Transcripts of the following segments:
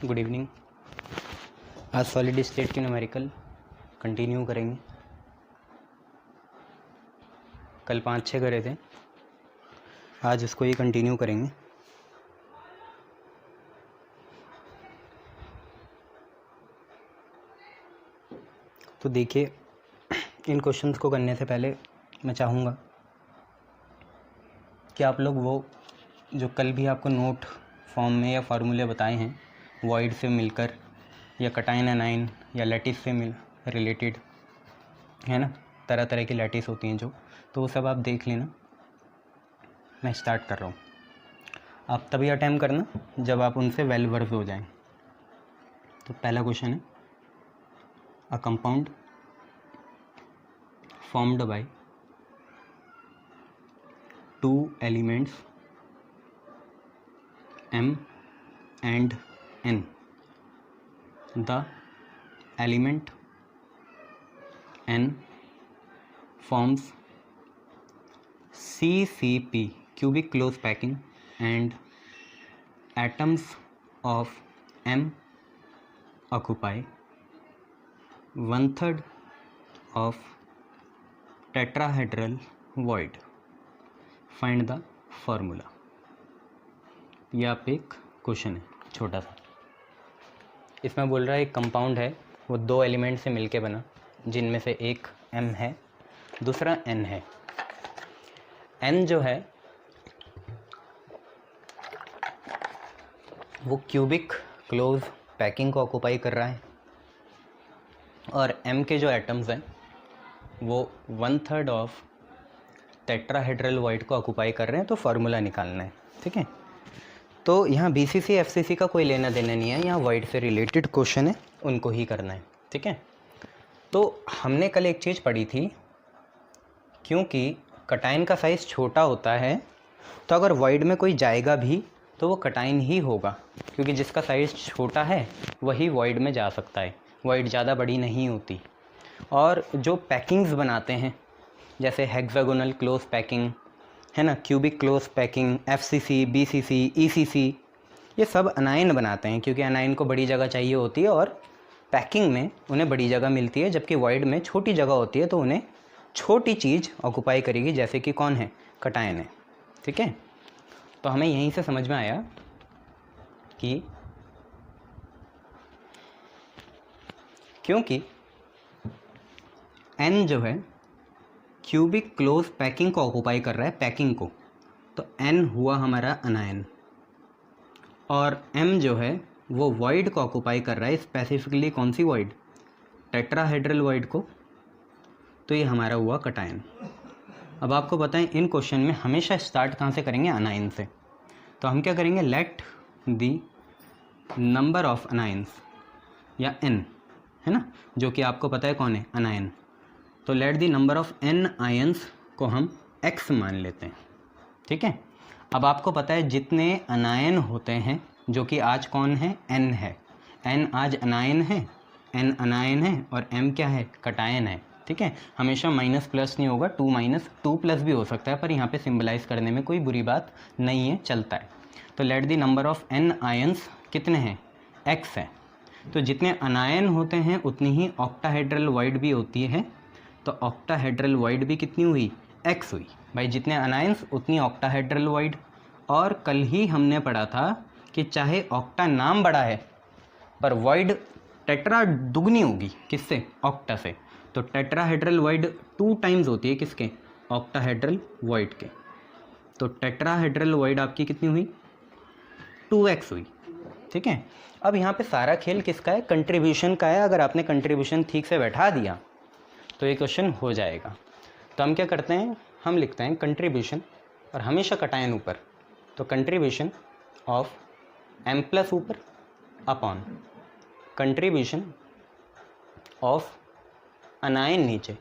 Good evening. आज solid state की numerical continue करेंगे। कल 5-6 करे थे, आज इसको ही कंटिन्यू करेंगे। तो देखिए, इन क्वेश्चंस को करने से पहले मैं चाहूँगा कि आप लोग वो जो कल भी आपको नोट फॉर्म में या फार्मूले बताए हैं वॉइड से मिलकर या कटाइन एनाइन या लैटिस से मिल रिलेटेड है ना, तरह तरह की लैटिस होती हैं जो, तो वो सब आप देख लेना। मैं स्टार्ट कर रहा हूँ, आप तभी अटेम्प्ट करना जब आप उनसे वेल वर्स हो जाएं। तो पहला क्वेश्चन है, a compound formed by 2 elements M and N. The element N forms CCP, cubic close packing, and atoms of M occupy 1/3 of tetrahedral void. Find the formula. ये आप एक क्वेश्चन है छोटा सा। इसमें बोल रहा है एक कंपाउंड है, वो 2 एलिमेंट से मिलके बना, जिनमें से एक M है, दूसरा N है। N जो है वो क्यूबिक क्लोज पैकिंग को ऑक्यूपाई कर रहा है, और M के जो एटम्स हैं वो 1/3 ऑफ टेट्राहेड्रल वॉइड को ऑक्यूपाई कर रहे हैं। तो फार्मूला निकालना है, ठीक है। तो यहाँ BCC FCC का कोई लेना देना नहीं है, यहाँ वॉइड से रिलेटेड क्वेश्चन है, उनको ही करना है, ठीक है। तो हमने कल एक चीज़ पढ़ी थी, क्योंकि कटाइन का साइज़ छोटा होता है तो अगर वॉइड में कोई जाएगा भी तो वो कटाइन ही होगा, क्योंकि जिसका साइज़ छोटा है वही वॉइड में जा सकता है, वॉइड ज़्यादा बड़ी नहीं होती। और जो पैकिंग्स बनाते हैं जैसे हेक्सागोनल क्लोज पैकिंग है ना, cubic close packing, FCC, BCC, ECC, ये सब अनायन बनाते हैं, क्योंकि अनायन को बड़ी जगह चाहिए होती है और पैकिंग में उन्हें बड़ी जगह मिलती है, जबकि वॉइड में छोटी जगह होती है, तो उन्हें छोटी चीज़ ऑक्यूपाई करेगी, जैसे कि कौन है, कटायन है, ठीक है। तो हमें यहीं से समझ में आया कि क्योंकि N जो है क्यूबिक क्लोज पैकिंग को ऑक्यूपाई कर रहा है, पैकिंग को, तो N हुआ हमारा अनायन, और M जो है वो वॉइड को ऑक्यूपाई कर रहा है, स्पेसिफिकली कौन सी वॉइड, टेट्राहेड्रल वॉइड को, तो ये हमारा हुआ कटायन। अब आपको बताएं, इन क्वेश्चन में हमेशा स्टार्ट कहाँ से करेंगे, अनायन से। तो हम क्या करेंगे, let the number of anions, या N है ना, जो कि आपको पता है कौन है, अनायन। तो let the number of N ions को हम X मान लेते हैं, ठीक है। अब आपको पता है जितने अनायन होते हैं, जो कि आज कौन है, N है, N आज अनायन है, N अनायन है, और M क्या है, कटायन है, ठीक है। हमेशा माइनस प्लस नहीं होगा, 2 प्लस भी हो सकता है, पर यहाँ पे सिंबलाइज करने में कोई बुरी बात नहीं है, चलता है। तो let the number of N ions कितने हैं, X है। तो जितने अनायन होते हैं उतनी ही ऑक्टाहेड्रल वॉइड भी होती है, तो ऑक्टाहेड्रल वॉइड भी कितनी हुई, X हुई। भाई जितने अनायंस उतनी ऑक्टाहेड्रल वॉइड। और कल ही हमने पढ़ा था कि चाहे ऑक्टा नाम बड़ा है पर वॉइड टेट्रा दुगनी होगी, किससे, ऑक्टा से। तो टेट्राहेड्रल वॉइड 2 टाइम्स होती है किसके, ऑक्टाहेड्रल वॉइड के। तो टेट्राहेड्रल वॉइड आपकी कितनी हुई, 2x हुई, ठीक है। अब यहाँ पे सारा खेल किसका है, कंट्रीब्यूशन का है। अगर आपने कंट्रीब्यूशन ठीक से बैठा दिया तो ये क्वेश्चन हो जाएगा। तो हम क्या करते हैं, हम लिखते हैं कंट्रीब्यूशन, और हमेशा कटायन ऊपर, तो कंट्रीब्यूशन ऑफ M प्लस ऊपर अपॉन कंट्रीब्यूशन ऑफ अनायन नीचे।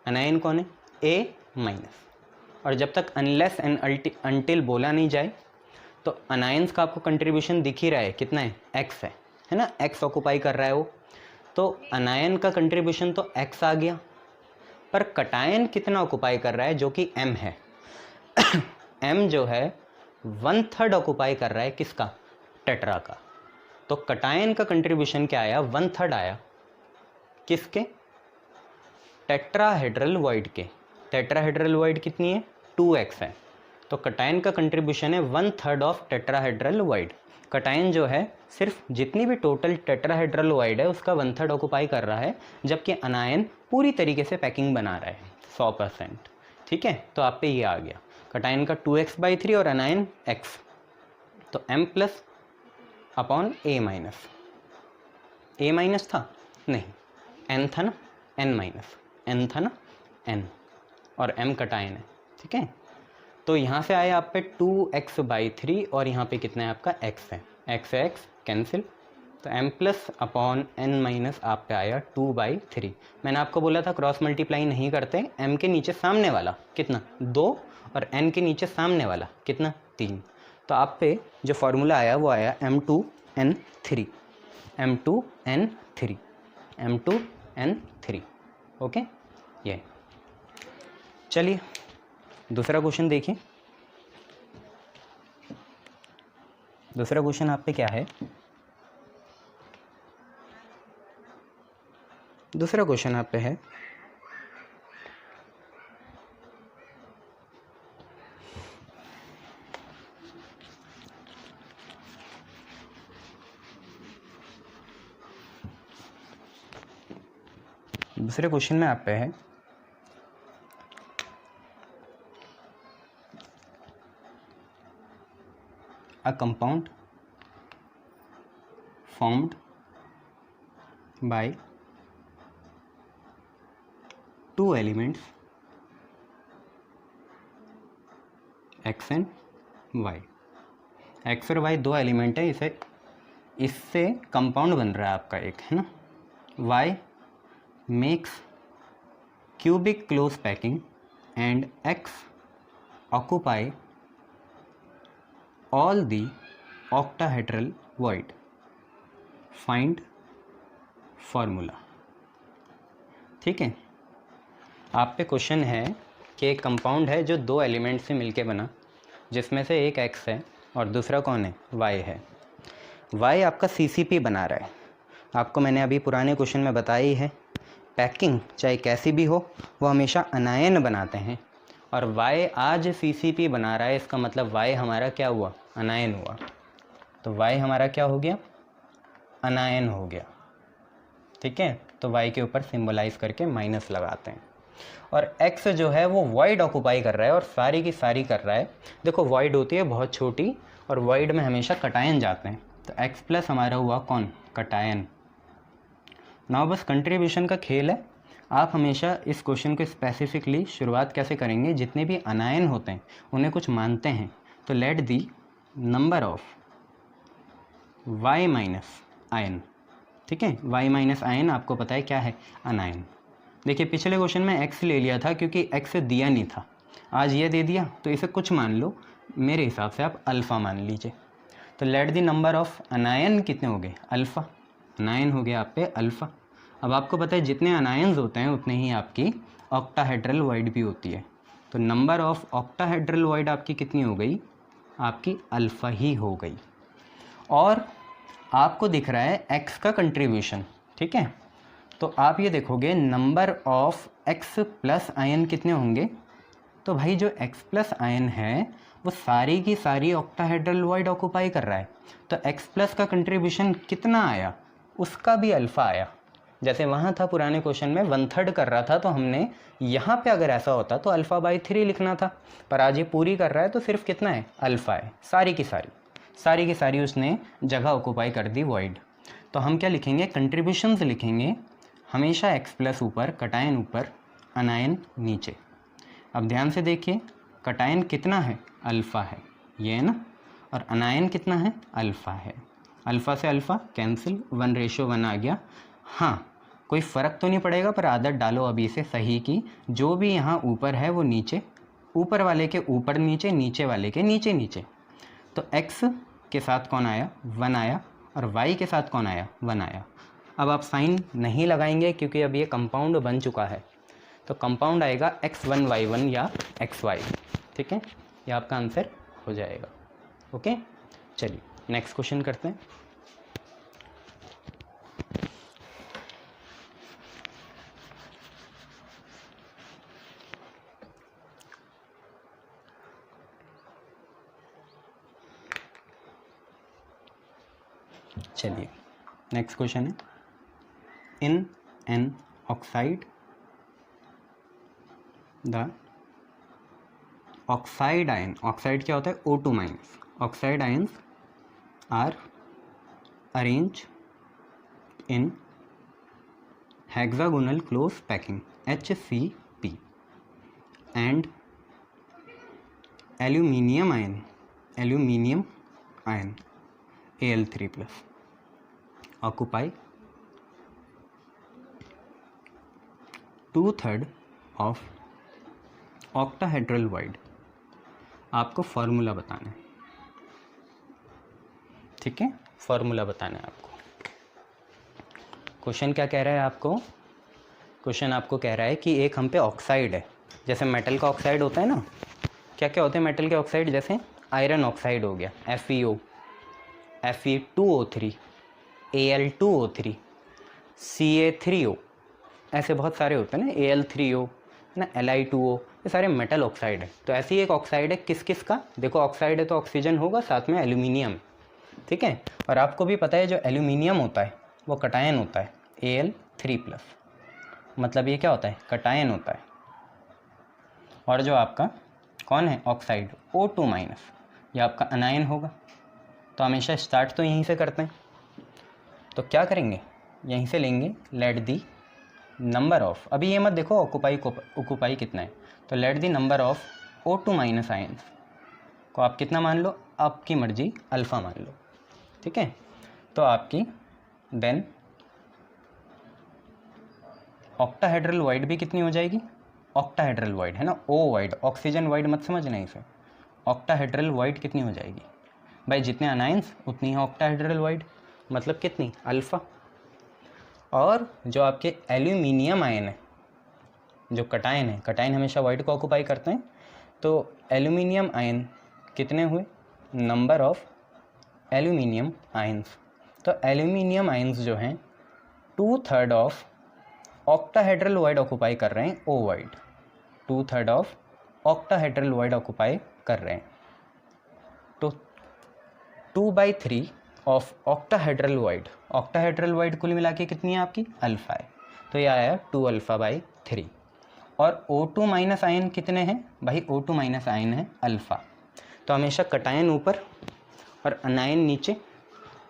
अनायन कौन है, A माइनस। और जब तक अनलेस एंड अनटिल बोला नहीं जाए तो अनायंस का आपको कंट्रीब्यूशन दिख ही रहा है, कितना है, X है ना, X ऑक्यूपाई कर रहा है वो। तो अनायन का कंट्रीब्यूशन तो X आ गया, पर कटायन कितना ऑक्यूपाई कर रहा है, जो कि M है। M जो है 1/3 ऑक्यूपाई कर रहा है किसका, टेट्रा का। तो कटायन का कंट्रीब्यूशन क्या आया, 1/3 आया। किसके, टेट्राहेड्रल वॉइड के। टेट्राहेड्रल वॉइड कितनी है, 2x है, तो कटायन का कंट्रीब्यूशन है 1/3 ऑफ टेट्राहेड्रल वॉइड। कटायन जो है सिर्फ जितनी भी टोटल टेट्राहेड्रल वॉइड है उसका 1/3 ऑक्यूपाई कर रहा है, जबकि अनायन पूरी तरीके से पैकिंग बना रहा है 100%। ठीक है, तो आप पे ये आ गया कटायन का 2x/3 और अनायन x, तो m plus upon a minus, a minus था नहीं, n था ना, n माइनस n था ना, n, और m कटायन है। ठीक है, तो यहाँ से आया आप पे 2x/3 और यहाँ पे कितना है आपका x है, x है x कैंसिल, तो m plus upon n minus आप पे आया 2/3। मैंने आपको बोला था क्रॉस मल्टीप्लाई नहीं करते, m के नीचे सामने वाला कितना 2 और n के नीचे सामने वाला कितना 3, तो आप पे जो फॉर्मूला आया वो आया m2n3, m2n3, m2n3। ओके, ये चलिए दूसरा क्वेश्चन देखिए। दूसरा क्वेश्चन आप पे क्या है, दूसरा क्वेश्चन आप पे है दूसरे क्वेश्चन में आप पे है a compound formed by two elements x and y। x और y दो एलिमेंट है, इससे कंपाउंड बन रहा है आपका एक, है ना। y makes cubic close packing and x occupy all the octahedral void, find formula। ठीक है, आप पे क्वेश्चन है कि एक कंपाउंड है जो दो एलिमेंट से मिलके बना, जिसमें से एक x है और दूसरा कौन है, y है। y आपका CCP बना रहा है, आपको मैंने अभी पुराने क्वेश्चन में बताया ही है, पैकिंग चाहे कैसी भी हो वो हमेशा अनायन बनाते हैं, और y आज CCP बना रहा है, इसका मतलब y हमारा क्या हुआ, अनायन हुआ। तो y हमारा क्या हो गया, अनायन हो गया। ठीक है, तो y के ऊपर सिंबलाइज करके माइनस लगाते हैं, और x जो है वो वॉइड ऑक्यूपाई कर रहा है और सारी की सारी कर रहा है। देखो वॉइड होती है बहुत छोटी, और वॉइड में हमेशा कटायन जाते हैं, तो x प्लस हमारा हुआ कौन, कटायन। नाउ बस कंट्रीब्यूशन का खेल है, आप हमेशा इस क्वेश्चन को स्पेसिफिकली शुरुआत कैसे करेंगे, जितने भी अनायन होते हैं उन्हें कुछ मानते हैं, तो let the number of y minus ion. ठीक है, y माइनस आयन आपको पता है क्या है, अनायन। देखिए पिछले क्वेश्चन में x ले लिया था क्योंकि x दिया नहीं था, आज ये दे दिया तो इसे कुछ मान लो, मेरे हिसाब से आप अल्फ़ा मान लीजिए। तो लेट दी नंबर ऑफ अनायन कितने हो गए, अल्फ़ा, अनायन हो गया आप पे अल्फ़ा। अब आपको पता है जितने अनायंस होते हैं उतने ही आपकी ऑक्टाहेड्रल वॉइड भी होती है, तो नंबर ऑफ ऑक्टाहेड्रल वॉइड आपकी कितनी हो गई, आपकी अल्फ़ा ही हो गई। और आपको दिख रहा है x का कंट्रीब्यूशन, ठीक है, तो आप ये देखोगे number of x plus ion कितने होंगे, तो भाई जो x प्लस आयन है वो सारी की सारी ऑक्टाहेड्रल वॉइड ऑक्यूपाई कर रहा है, तो x प्लस का कंट्रीब्यूशन कितना आया, उसका भी अल्फ़ा आया। जैसे वहाँ था पुराने क्वेश्चन में 1/3 कर रहा था, तो हमने यहाँ पे अगर ऐसा होता तो अल्फ़ा/3 लिखना था, पर आज ये पूरी कर रहा है तो सिर्फ कितना है, अल्फ़ा है, सारी की सारी उसने जगह ऑक्यूपाई कर दी वॉइड। तो हम क्या लिखेंगे, कंट्रीब्यूशंस लिखेंगे, हमेशा x प्लस ऊपर, कटायन ऊपर, अनायन नीचे। अब ध्यान से देखिए, कटायन कितना है, अल्फ़ा है, ये है ना, और अनायन कितना है, अल्फ़ा है। अल्फ़ा से अल्फ़ा कैंसिल, 1:1 आ गया। हाँ, कोई फ़र्क तो नहीं पड़ेगा, पर आदत डालो अभी से सही की, जो भी यहाँ ऊपर है वो नीचे, ऊपर वाले के ऊपर नीचे, नीचे वाले के नीचे नीचे। तो x के साथ कौन आया, 1 आया, और y के साथ कौन आया, 1 आया। अब आप साइन नहीं लगाएंगे क्योंकि अब ये कंपाउंड बन चुका है, तो कंपाउंड आएगा x1y1 या xy। ठीक है, ये आपका आंसर हो जाएगा। ओके, चलिए नेक्स्ट क्वेश्चन करते हैं। चलिए नेक्स्ट क्वेश्चन है, in an oxide the oxide ion, oxide क्या होता है, O2 minus, oxide ions are arrange in hexagonal close packing HCP and aluminium ion Al3 plus occupy 2/3 of octahedral void। आपको formula बताना है, ठीक है, फॉर्मूला बताना है आपको। क्वेश्चन क्या कह रहा है आपको, क्वेश्चन आपको कह रहा है कि एक हम पे ऑक्साइड है, जैसे मेटल का ऑक्साइड होता है ना, क्या क्या होते हैं मेटल के ऑक्साइड, जैसे आयरन ऑक्साइड हो गया FeO, Fe2O3, Al2O3, Ca3O, ऐसे बहुत सारे होते हैं ना, Al3O है ना, Li2O, ये सारे मेटल ऑक्साइड है। तो ऐसी एक ऑक्साइड है किस किस का, देखो ऑक्साइड है तो ऑक्सीजन होगा, साथ में एल्यूमिनियम, ठीक है। और आपको भी पता है जो एल्यूमिनियम होता है वो कटायन होता है Al3 प्लस, मतलब ये क्या होता है, कटायन होता है। और जो आपका कौन है ऑक्साइड O2 माइनस, ये आपका अनायन होगा। तो हमेशा स्टार्ट तो यहीं से करते हैं, तो क्या करेंगे, यहीं से लेंगे, लेट दी नंबर ऑफ, अभी ये मत देखो ऑक्यूपाई कितना है, तो let the number of O2 minus ions को आप कितना मान लो, आपकी मर्जी, अल्फ़ा मान लो, ठीक है। तो आपकी देन ऑक्टाहेड्रल वाइड भी कितनी हो जाएगी, ऑक्टाहेड्रल वाइड है ना, ओ वाइड, ऑक्सीजन वाइड मत समझना इसे, ऑक्टाहेड्रल वाइड कितनी हो जाएगी भाई, जितने अनायंस उतनी है ऑक्टाहेड्रल वाइड, मतलब कितनी, अल्फ़ा। और जो आपके एल्यूमिनियम आयन है, जो कटायन है, कटायन हमेशा वाइड को ऑक्यूपाई करते हैं, तो एल्यूमिनियम आयन कितने हुए, नंबर ऑफ एल्यूमिनियम आयन्स। तो एल्यूमिनियम आयन्स जो हैं 2/3 ऑफ ऑक्टाहेड्रल वाइड ऑक्यूपाई कर रहे हैं, O void, 2/3 of octahedral void occupy कर रहे हैं। तो 2/3 of octahedral void, octahedral void कुल मिला के कितनी है आपकी, अल्फ़ा है, तो ये आया 2α/3। और O2 माइनस आयन कितने हैं भाई, O2 माइनस आयन है अल्फ़ा। तो हमेशा कटायन ऊपर और अनायन नीचे,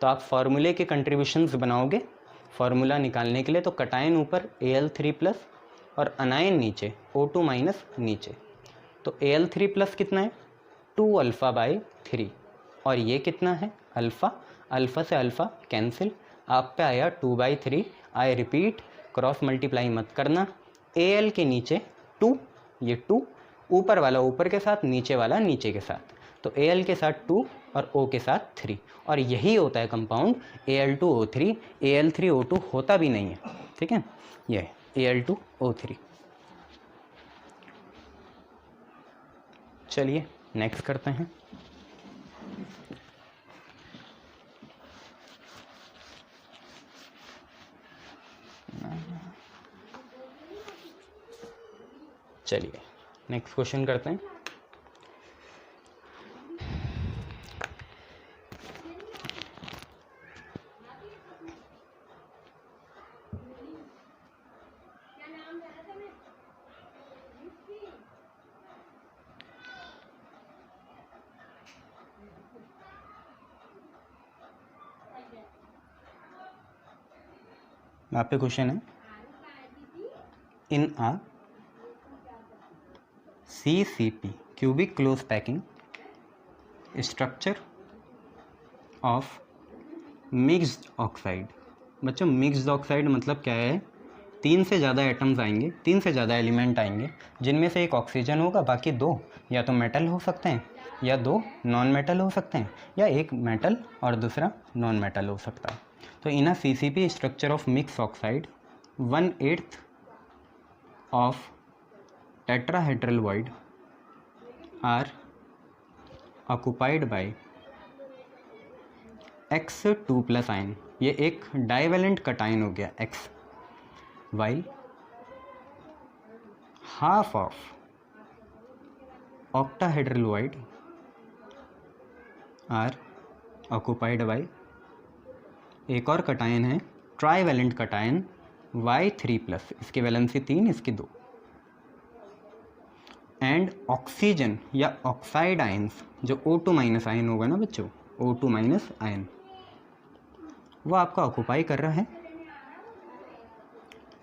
तो आप फार्मूले के कंट्रीब्यूशंस बनाओगे फार्मूला निकालने के लिए, तो कटायन ऊपर Al3 प्लस और अनायन नीचे O2 माइनस नीचे, तो Al3 प्लस कितना है 2α/3 और ये कितना है अल्फ़ा, अल्फ़ा से अल्फ़ा कैंसिल, आप पे आया 2/3। आई रिपीट, क्रॉस मल्टीप्लाई मत करना, Al के नीचे 2, ये 2, ऊपर वाला ऊपर के साथ, नीचे वाला नीचे के साथ, तो Al के साथ 2 और O के साथ 3, और यही होता है कंपाउंड Al2O3। Al3O2 होता भी नहीं है, ठीक है, ये Al2O3। चलिए नेक्स्ट करते हैं। चलिए नेक्स्ट क्वेश्चन करते हैं। यहाँ पे क्वेश्चन है, इन आ CCP cubic close packing structure of mixed oxide. बच्चों मिक्स्ड ऑक्साइड मतलब क्या है, 3 से ज़्यादा एटम्स आएंगे, 3 से ज़्यादा एलिमेंट आएंगे, जिनमें से एक ऑक्सीजन होगा, बाकी 2 या तो मेटल हो सकते हैं या 2 नॉन मेटल हो सकते हैं, या एक मेटल और दूसरा नॉन मेटल हो सकता है। तो in a CCP structure of mix oxide 1/8 of tetrahedral void are occupied by X2 plus ion, ये एक डाइवेलेंट कटायन हो गया X, while half of octahedral void are occupied by एक और कटायन है ट्राईवैलेंट कटायन Y3+, इसकी valency 3, इसकी 2। And oxygen या ऑक्साइड आयंस जो O2- आयन होगा ना बच्चों, O2- आयन, वो आपका ऑक्यूपाई कर रहा है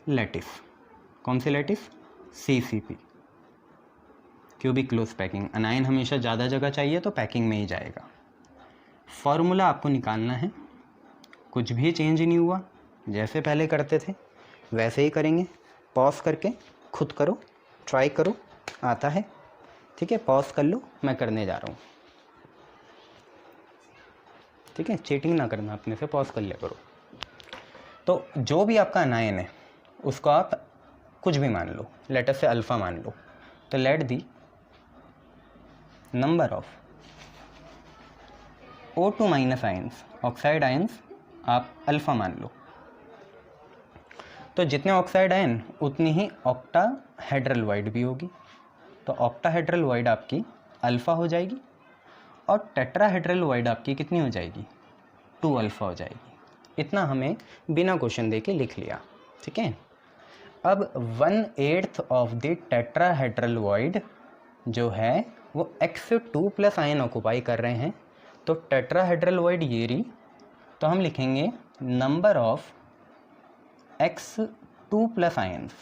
लैटिस। कौन सी lattice? CCP, cubic close packing. Anion हमेशा ज़्यादा जगह चाहिए तो पैकिंग में ही जाएगा। फॉर्मूला आपको निकालना है, कुछ भी चेंज नहीं हुआ, जैसे पहले करते थे वैसे ही करेंगे। पॉज करके खुद करो, ट्राई करो, आता है ठीक है। पॉज कर लो, मैं करने जा रहा हूँ ठीक है। चीटिंग ना करना, अपने से पॉज कर लिया करो। तो जो भी आपका अनायन है उसको आप कुछ भी मान लो, लेटर से अल्फ़ा मान लो। तो let the number of O2- ions, oxide ions आप अल्फ़ा मान लो। तो जितने ऑक्साइड आयन उतनी ही ऑक्टाहेड्रल वाइड भी होगी। तो ऑक्टाहेड्रल वाइड आपकी अल्फ़ा हो जाएगी और टेट्राहेड्रल वाइड आपकी कितनी हो जाएगी? 2 अल्फ़ा हो जाएगी। इतना हमें बिना क्वेश्चन दे के लिख लिया ठीक है। अब 1/8 ऑफ द टेट्राहेड्रल वाइड जो है वो X2+ आयन ऑक्यूपाई कर रहे हैं। तो टेट्राहेड्रल वाइड ये रही, तो हम लिखेंगे नंबर ऑफ X2+ आयंस।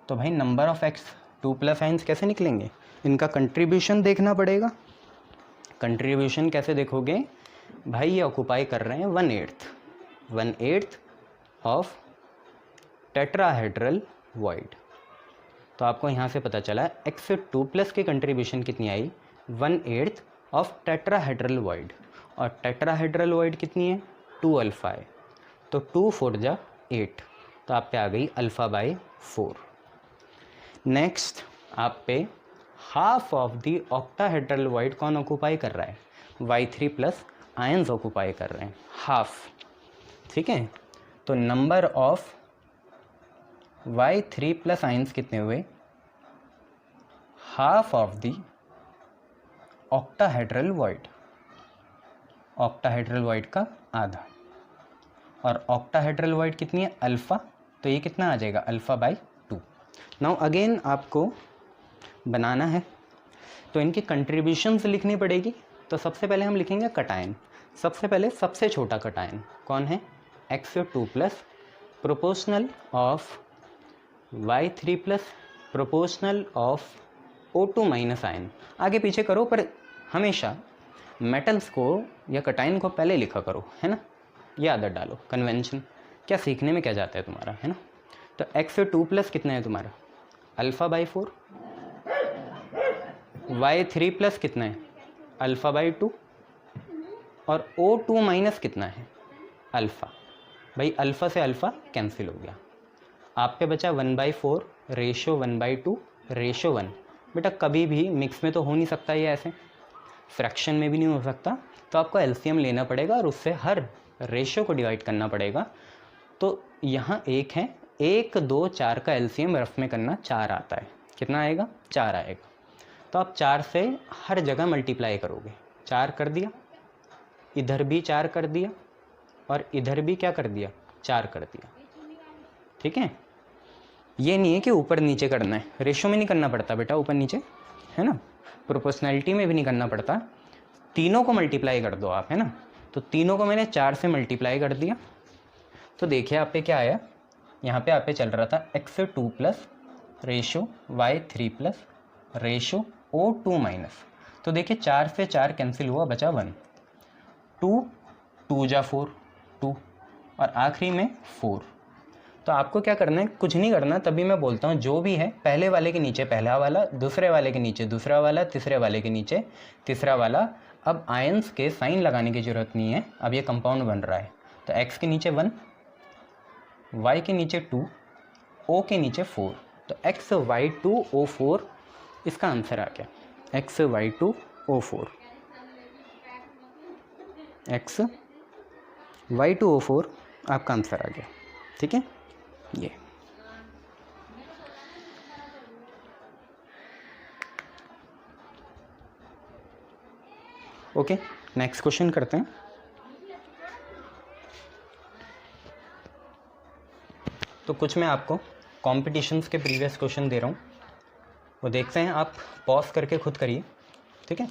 तो भाई नंबर ऑफ X2+ आयंस कैसे निकलेंगे? इनका कंट्रीब्यूशन देखना पड़ेगा। कंट्रीब्यूशन कैसे देखोगे भाई? ये ऑक्यूपाई कर रहे हैं 1/8 ऑफ टेट्राहेड्रल वाइड। तो आपको यहाँ से पता चला X2+ की कंट्रीब्यूशन कितनी आई? 1/8 ऑफ टेट्राहेड्रल वाइड। और टेट्राहेड्रल वाइड कितनी है? 2 अल्फ़ा है। तो 2 4 जा 8, तो आप पे आ गई अल्फ़ा/4। नेक्स्ट आप पे half of the octahedral wide कौन ऑक्यूपाई कर रहा है? Y3+ आयंस ऑक्यूपाई कर रहे हैं, हाफ ठीक है। तो नंबर ऑफ Y3+ आयंस कितने हुए? Half of the octahedral void, octahedral wide का आधा। और ऑक्टाहेड्रल वाइड कितनी है? अल्फ़ा। तो ये कितना आ जाएगा? अल्फ़ा/2। नाउ अगेन आपको बनाना है तो इनकी कंट्रीब्यूशंस लिखनी पड़ेगी। तो सबसे पहले हम लिखेंगे कटायन। सबसे पहले सबसे छोटा कटायन कौन है? X2+ proportional of Y3+ proportional of O2- ion. आगे पीछे करो पर हमेशा मेटल्स को या कटायन को पहले लिखा करो, है ना। ये आदत डालो, कन्वेंशन। क्या सीखने में क्या जाता है तुम्हारा, है ना। तो X2+ कितना है तुम्हारा? अल्फ़ा/4। Y3+ कितना है? अल्फ़ा/2। और O2- कितना है? अल्फ़ा। भाई अल्फ़ा से अल्फ़ा कैंसिल हो गया, आप पे बचा 1/4 रेशो 1/2 रेशो 1। बेटा कभी भी मिक्स में तो हो नहीं सकता ये, ऐसे फ्रैक्शन में भी नहीं हो सकता। तो आपको एलसीएम लेना पड़ेगा और उससे हर रेशो को डिवाइड करना पड़ेगा। तो यहाँ 1 है, 1 2 4 का एलसीएम रफ में करना 4 आता है। कितना आएगा? 4 आएगा। तो आप 4 से हर जगह मल्टीप्लाई करोगे। 4 कर दिया, इधर भी 4 कर दिया और इधर भी क्या कर दिया? 4 कर दिया ठीक है। ये नहीं है कि ऊपर नीचे करना है, रेशो में नहीं करना पड़ता बेटा ऊपर नीचे, है ना। प्रोपोर्शनैलिटी में भी नहीं करना पड़ता, तीनों को मल्टीप्लाई कर दो आप, है ना। तो तीनों को मैंने 4 से मल्टीप्लाई कर दिया। तो देखिए आप पे क्या आया, यहाँ पे आप पे चल रहा था X2+ ratio Y3+ ratio O2-। तो देखिए 4 से 4 कैंसिल हुआ, बचा 1। 2 2 जा 4 2 और आखिरी में 4। तो आपको क्या करना है? कुछ नहीं करना। तभी मैं बोलता हूँ जो भी है पहले वाले के नीचे पहला वाला, दूसरे वाले के नीचे दूसरा वाला, तीसरे वाले के नीचे तीसरा वाला। अब आयंस के साइन लगाने की ज़रूरत नहीं है, अब ये कंपाउंड बन रहा है। तो X के नीचे 1, Y के नीचे 2, O के नीचे 4। तो XY2O4 इसका आंसर आ गया। XY2O4, XY2O4 आपका आंसर आ गया ठीक है। ये ओके, नेक्स्ट क्वेश्चन करते हैं। तो कुछ मैं आपको कॉम्पिटिशन्स के प्रीवियस क्वेश्चन दे रहा हूँ, वो देखते हैं, आप पॉज करके खुद करिए, ठीक है।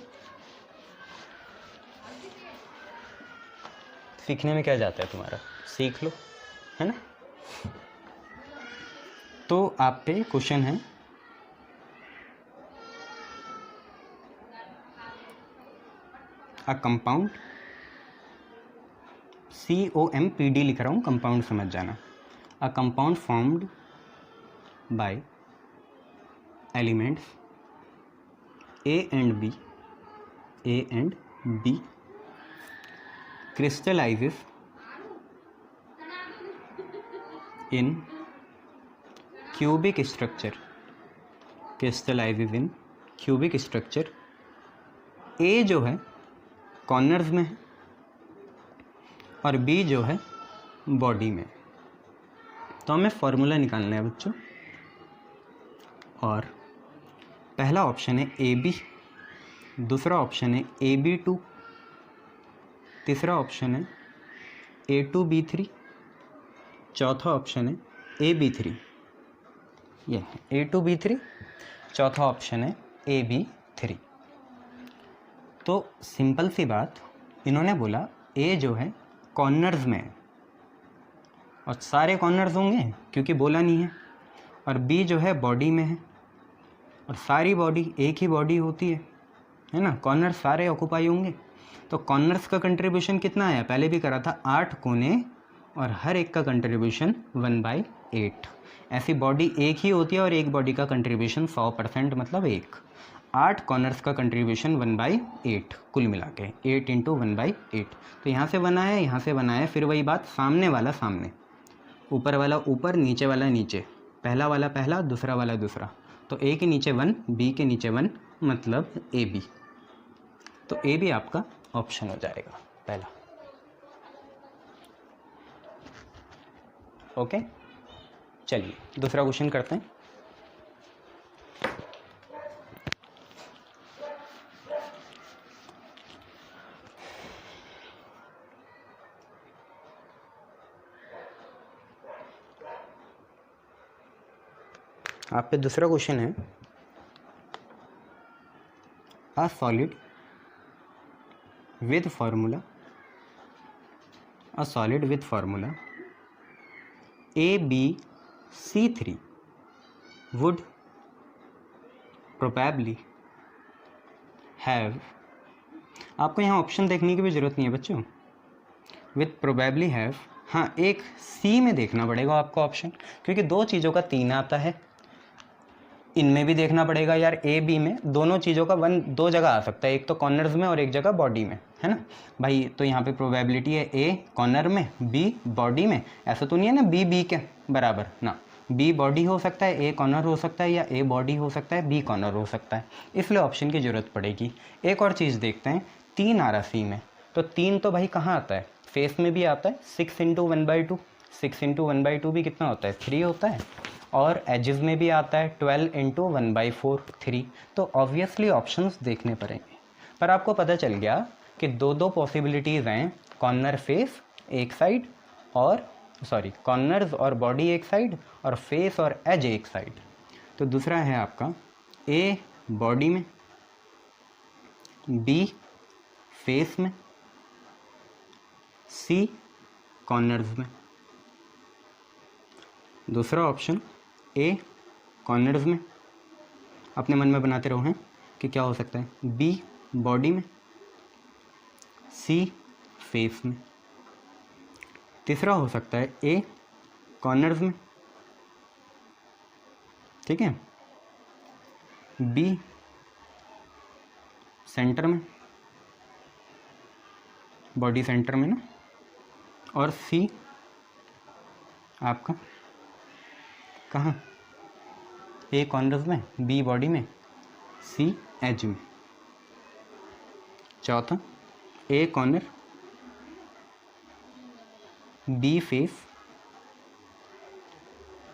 सीखने में क्या जाता है तुम्हारा, सीख लो, है ना। तो आप पे क्वेश्चन है, अ कंपाउंड, COMPD लिख रहा हूँ, कंपाउंड समझ जाना। A compound formed by elements A and B crystallizes in cubic structure, A जो है कॉर्नर्स में है और B जो है बॉडी में। तो हमें फॉर्मूला निकालना है बच्चों, और पहला ऑप्शन है AB, दूसरा ऑप्शन है AB2, तीसरा ऑप्शन है A2B3, चौथा ऑप्शन है AB3। ये A2B3, चौथा ऑप्शन है AB3। तो सिंपल सी बात, इन्होंने बोला A जो है कॉर्नर्स में है, और सारे कॉर्नर्स होंगे क्योंकि बोला नहीं है, और B जो है बॉडी में है, और सारी बॉडी एक ही बॉडी होती है ना, कॉर्नर सारे ऑक्यूपाई होंगे। तो कॉर्नर्स का कंट्रीब्यूशन कितना आया, पहले भी करा था, 8 कोने, और हर एक का कंट्रीब्यूशन 1/8। ऐसी बॉडी एक ही होती है और एक बॉडी का कंट्रीब्यूशन 100%, मतलब 8 कॉर्नर्स का कंट्रीब्यूशन 1/8 कुल मिला के, 8 × 1/8। तो यहाँ से बना है, यहाँ से बना है, फिर वही बात, सामने वाला सामने, ऊपर वाला ऊपर, नीचे वाला नीचे, पहला वाला पहला, दूसरा वाला दूसरा। तो A के नीचे 1, B के नीचे 1, मतलब AB। तो AB आपका ऑप्शन हो जाएगा पहला। ओके, चलिए दूसरा क्वेश्चन करते हैं। आप पे दूसरा क्वेश्चन है, a solid with formula ABC3 would probably have, आपको यहाँ ऑप्शन देखने की भी ज़रूरत नहीं है बच्चों, विद प्रोबेबली हैव, हाँ एक सी में देखना पड़ेगा आपको ऑप्शन, क्योंकि दो चीज़ों का 3 आता है, इनमें भी देखना पड़ेगा यार, ए बी में दोनों चीज़ों का 2 जगह आ सकता है, एक तो कॉर्नर्स में और एक जगह बॉडी में, है ना भाई। तो यहाँ पे प्रोबेबिलिटी है ए कॉर्नर में, बी बॉडी में, ऐसा तो नहीं है ना बी के बराबर ना, बी बॉडी हो सकता है, ए कॉर्नर हो सकता है, या ए बॉडी हो सकता है, बी कॉर्नर हो सकता है, इसलिए ऑप्शन की ज़रूरत पड़ेगी। एक और चीज़ देखते हैं, 3 आ रहा सी में, तो 3 तो भाई कहाँ आता है, फेस में भी आता है, 6 × 1/2, 6 × 1/2 भी कितना होता है, 3 होता है, और एजेस में भी आता है 12 × 1/4, 3। तो ऑब्वियसली ऑप्शंस देखने पड़ेंगे, पर आपको पता चल गया कि दो पॉसिबिलिटीज़ हैं, कॉर्नर फेस एक साइड, और कॉर्नर्स और बॉडी एक साइड, और फेस और एज एक साइड। तो दूसरा है आपका ए बॉडी में, बी फेस में, सी कॉर्नर्स में। दूसरा ऑप्शन ए कॉर्नर्स में, अपने मन में बनाते रहो हैं कि क्या हो सकता है, बी बॉडी में, सी फेस में। तीसरा हो सकता है ए कॉर्नर्स में, ठीक है, बी सेंटर में, बॉडी सेंटर में ना, और सी आपका कहाँ, ए कॉर्नर्स में, बी बॉडी में, सी एज में। चौथा ए कॉर्नर, बी फेस,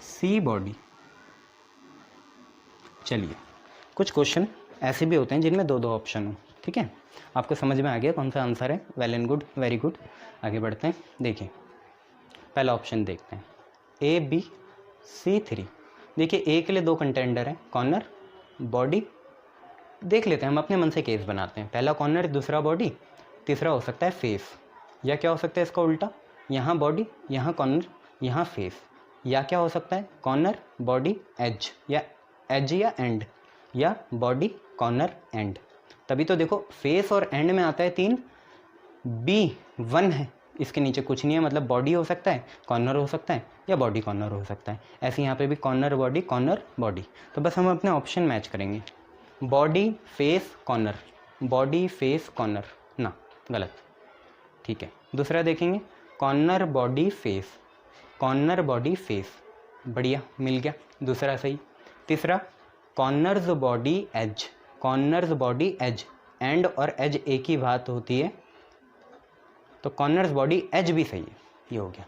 सी बॉडी। चलिए कुछ क्वेश्चन ऐसे भी होते हैं जिनमें 2 ऑप्शन हो, ठीक है। आपको समझ में आ गया कौन सा आंसर है, well and good, very good. आगे बढ़ते हैं, देखिए पहला ऑप्शन देखते हैं, ए बी C3। देखिए ए के लिए 2 कंटेंडर हैं, कॉर्नर बॉडी। देख लेते हैं, हम अपने मन से केस बनाते हैं। पहला कॉर्नर, दूसरा बॉडी, तीसरा हो सकता है फेस, या क्या हो सकता है इसका उल्टा, यहाँ बॉडी यहाँ कॉर्नर यहाँ फेस, या क्या हो सकता है कॉर्नर बॉडी एज, या एज या एंड, या बॉडी कॉर्नर एंड। तभी तो देखो फेस और एंड में आता है 3, B1 है, इसके नीचे कुछ नहीं है, मतलब बॉडी हो सकता है, कॉर्नर हो सकता है, या बॉडी कॉर्नर हो सकता है। ऐसे यहाँ पे भी कॉर्नर बॉडी। तो बस हम अपने ऑप्शन मैच करेंगे, body face corner, body face corner ना, गलत। ठीक है, दूसरा देखेंगे, corner body face, corner body face, बढ़िया मिल गया, दूसरा सही। तीसरा corners body edge, corners body edge, end और एज एक ही बात होती है, तो कॉर्नर्स बॉडी एज भी सही है, ये हो गया।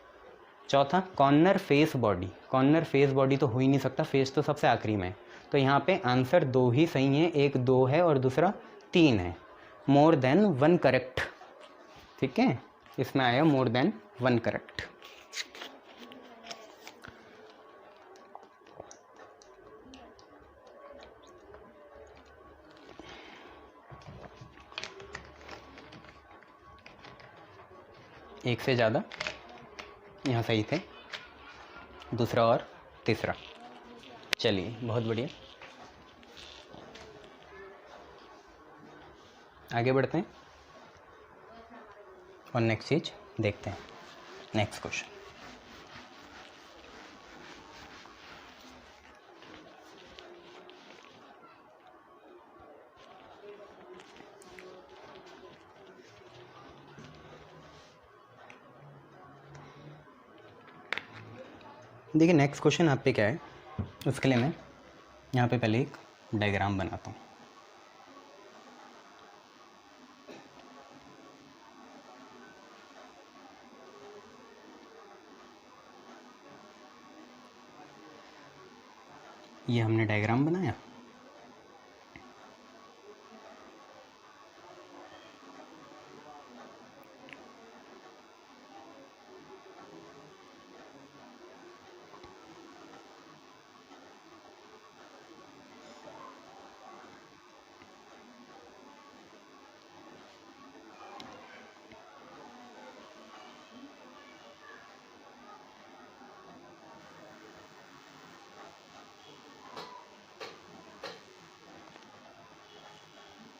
चौथा corner face body, corner face body तो हो ही नहीं सकता, फेस तो सबसे आखिरी में है, तो यहाँ पे आंसर 2 ही सही है, एक 2 है और दूसरा 3 है। मोर देन 1 करेक्ट, ठीक है, इसमें आया मोर देन 1 करेक्ट। एक से ज़्यादा यहाँ सही थे, दूसरा और तीसरा। चलिए बहुत बढ़िया, आगे बढ़ते हैं और नेक्स्ट चीज देखते हैं। नेक्स्ट क्वेश्चन, देखिए नेक्स्ट क्वेश्चन आप पे क्या है, उसके लिए मैं यहाँ पे पहले एक डायग्राम बनाता हूँ। ये हमने डायग्राम बनाया,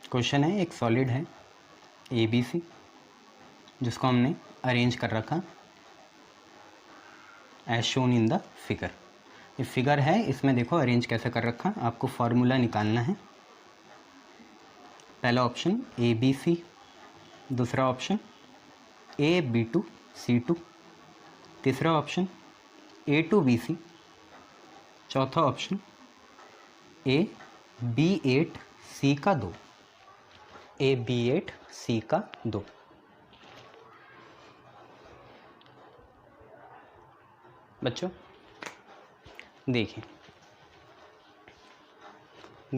क्वेश्चन है, एक सॉलिड है ABC जिसको हमने अरेंज कर रखा as shown in the figure. ये फिगर है, इसमें देखो अरेंज कैसे कर रखा, आपको फार्मूला निकालना है। पहला ऑप्शन ABC, दूसरा ऑप्शन AB2C2, तीसरा ऑप्शन A2BC, चौथा ऑप्शन AB8C का 2, AB8C का 2। बच्चों देखिए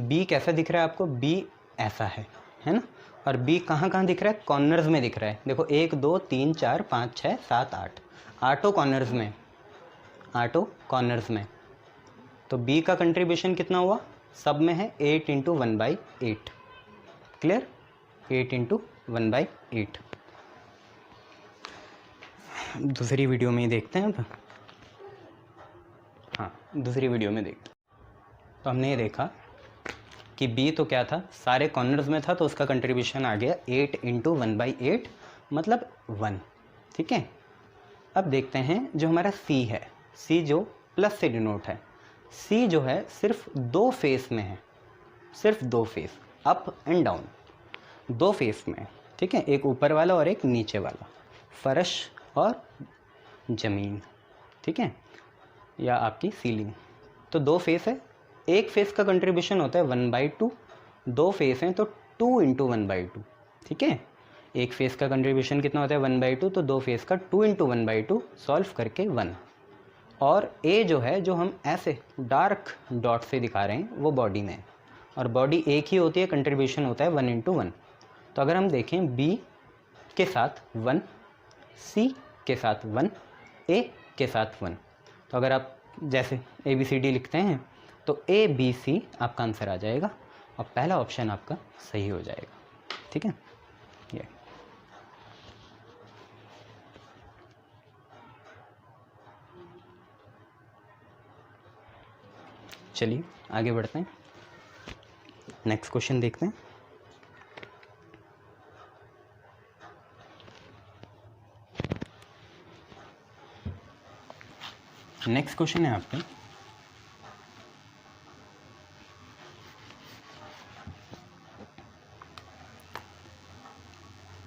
B कैसा दिख रहा है आपको, B ऐसा है ना, और B कहाँ कहाँ दिख रहा है, कॉर्नर्स में दिख रहा है। देखो 1 2 3 4 5 6 7 8, आठों कॉर्नर्स में, आठों कॉर्नर्स में। तो B का कंट्रीब्यूशन कितना हुआ, सब में है 8 × 1/8, क्लियर, 8 × 1/8। दूसरी वीडियो में ही देखते हैं अब, हाँ दूसरी वीडियो में देखते हैं। तो हमने ये देखा कि B तो क्या था, सारे कॉर्नर्स में था, तो उसका कंट्रीब्यूशन आ गया 8 × 1/8 मतलब 1, ठीक है। अब देखते हैं जो हमारा C है, C जो प्लस से डिनोट है, C जो है सिर्फ 2 फेस में है, सिर्फ 2 face, up and down 2 face में, ठीक है, एक ऊपर वाला और एक नीचे वाला, फर्श और ज़मीन, ठीक है, या आपकी सीलिंग। तो 2 फेस है, एक फेस का कंट्रीब्यूशन होता है 1/2, 2 फेस हैं तो 2 × 1/2, ठीक है। एक फेस का कंट्रीब्यूशन कितना होता है 1/2, तो 2 फेस का 2 × 1/2, सॉल्व करके 1। और A जो है, जो हम ऐसे डार्क डॉट से दिखा रहे हैं, वो बॉडी में है, और बॉडी एक ही होती है, कंट्रीब्यूशन होता है 1 × 1। तो अगर हम देखें B के साथ 1, C के साथ 1, A के साथ 1, तो अगर आप जैसे ABCD लिखते हैं तो ABC आपका आंसर आ जाएगा और पहला ऑप्शन आपका सही हो जाएगा। ठीक है, ये चलिए आगे बढ़ते हैं, नेक्स्ट क्वेश्चन देखते हैं। नेक्स्ट क्वेश्चन है आपका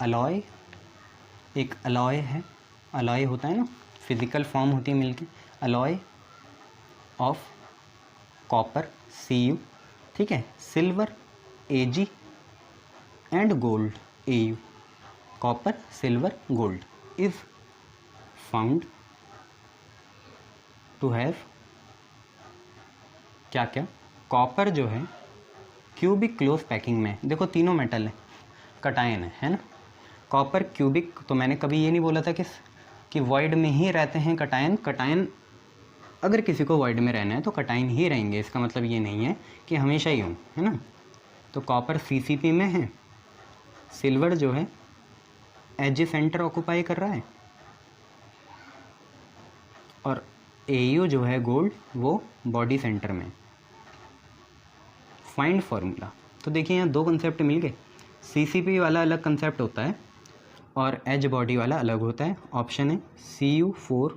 अलॉय। एक अलॉय है, अलॉय होता है ना, फिजिकल फॉर्म होती है मिलके, अलॉय ऑफ कॉपर Cu, ठीक है, silver Ag and gold Au, copper silver gold is found to have क्या क्या, कॉपर जो है क्यूबिक क्लोज पैकिंग में, देखो तीनों मेटल है, कटायन है ना, कॉपर क्यूबिक, तो मैंने कभी ये नहीं बोला था कि वॉइड में ही रहते हैं कटायन, कटायन अगर किसी को वॉइड में रहना है तो कटायन ही रहेंगे, इसका मतलब ये नहीं है कि हमेशा ही हों, है ना। तो कॉपर CCP में है, सिल्वर जो है एज सेंटर ऑक्यूपाई कर रहा है, और Au जो है गोल्ड वो बॉडी सेंटर में। फाइंड फार्मूला, तो देखिए यहाँ दो कंसेप्ट मिल गए, CCP वाला अलग कंसेप्ट होता है और एज बॉडी वाला अलग होता है। ऑप्शन है Cu4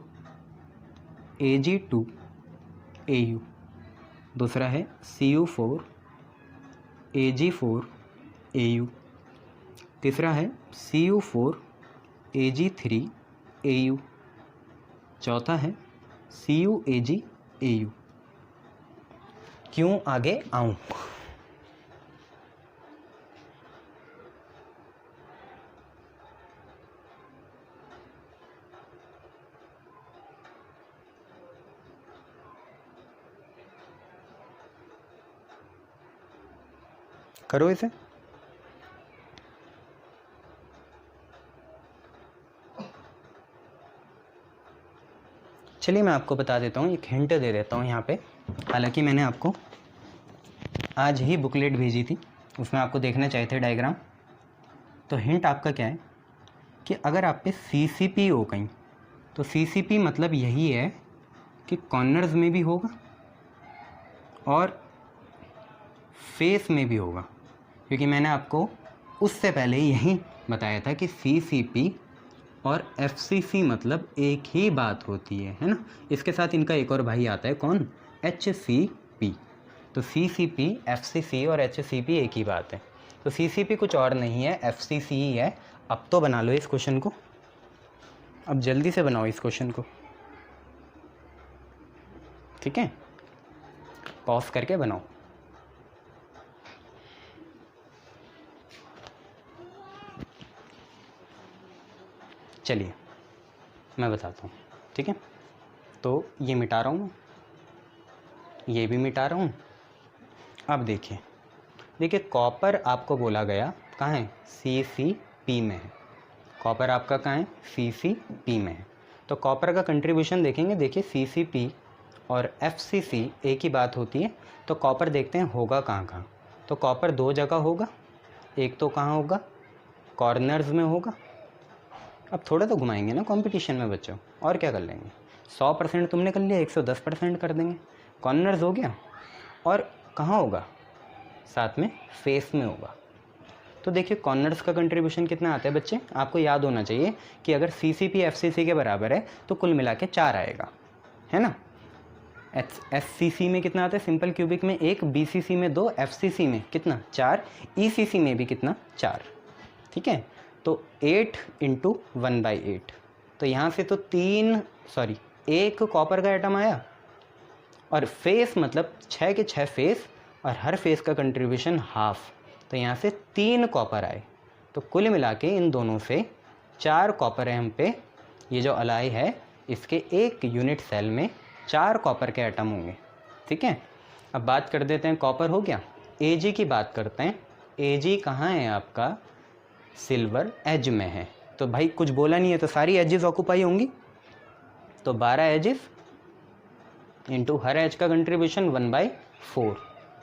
Ag2 Au, दूसरा है Cu4 Ag4 Au, तीसरा है Cu4 Ag3 Au, चौथा है CuAg Au। क्यों आगे आऊँ? करो इसे। चलिए मैं आपको बता देता हूँ, एक हिंट दे देता हूँ यहाँ पे। हालांकि मैंने आपको आज ही बुकलेट भेजी थी, उसमें आपको देखना चाहिए थे डायग्राम। तो हिंट आपका क्या है कि अगर आप पे CCP हो कहीं, तो CCP मतलब यही है कि कॉर्नर्स में भी होगा और फेस में भी होगा, क्योंकि मैंने आपको उससे पहले यही बताया था कि CCP और FCC मतलब एक ही बात होती है ना। इसके साथ इनका एक और भाई आता है, कौन? HCP। तो CCP, FCC और HCP एक ही बात है। तो CCP कुछ और नहीं है, FCC ही है। अब तो बना लो इस क्वेश्चन को, अब जल्दी से बनाओ इस क्वेश्चन को, ठीक है, पॉज करके बनाओ। चलिए मैं बताता हूँ, ठीक है। तो ये मिटा रहा हूँ, ये भी मिटा रहा हूँ। अब देखिए कॉपर आपको बोला गया कहाँ है? CCP में है। कॉपर आपका कहाँ है? CCP में है। तो कॉपर का कंट्रीब्यूशन देखेंगे, देखिए CCP और FCC एक ही बात होती है। तो कॉपर देखते हैं होगा कहाँ कहाँ। तो कॉपर दो जगह होगा, एक तो कहाँ होगा? कॉर्नर्स में होगा। अब थोड़ा तो घुमाएंगे ना कंपटीशन में बच्चों, और क्या कर लेंगे। 100% तुमने कर लिया, 110% कर देंगे। कॉर्नर्स हो गया, और कहाँ होगा? साथ में फेस में होगा। तो देखिए कॉर्नर्स का कंट्रीब्यूशन कितना आता है बच्चे, आपको याद होना चाहिए कि अगर CCP FCC के बराबर है तो कुल मिला के 4 आएगा, है ना। SCC में कितना आता है? सिंपल क्यूबिक में 1, BCC में 2, FCC में कितना? 4, ECC में भी कितना? 4, ठीक है। तो 8 × 1/8, तो यहाँ से तो 1 कॉपर का एटम आया, और फेस मतलब 6 के 6 फेस, और हर फेस का कंट्रीब्यूशन हाफ, तो यहाँ से 3 कॉपर आए। तो कुल मिला के इन दोनों से 4 कॉपर है हम पे। ये जो अलाई है इसके एक यूनिट सेल में 4 कॉपर के एटम होंगे, ठीक है। अब बात कर देते हैं, कॉपर हो गया। Ag की बात करते हैं। Ag कहाँ है आपका? सिल्वर एज में है। तो भाई कुछ बोला नहीं है तो सारी एजेस ऑक्यूपाई होंगी, तो 12 एजेस इंटू हर एज का कंट्रीब्यूशन 1/4,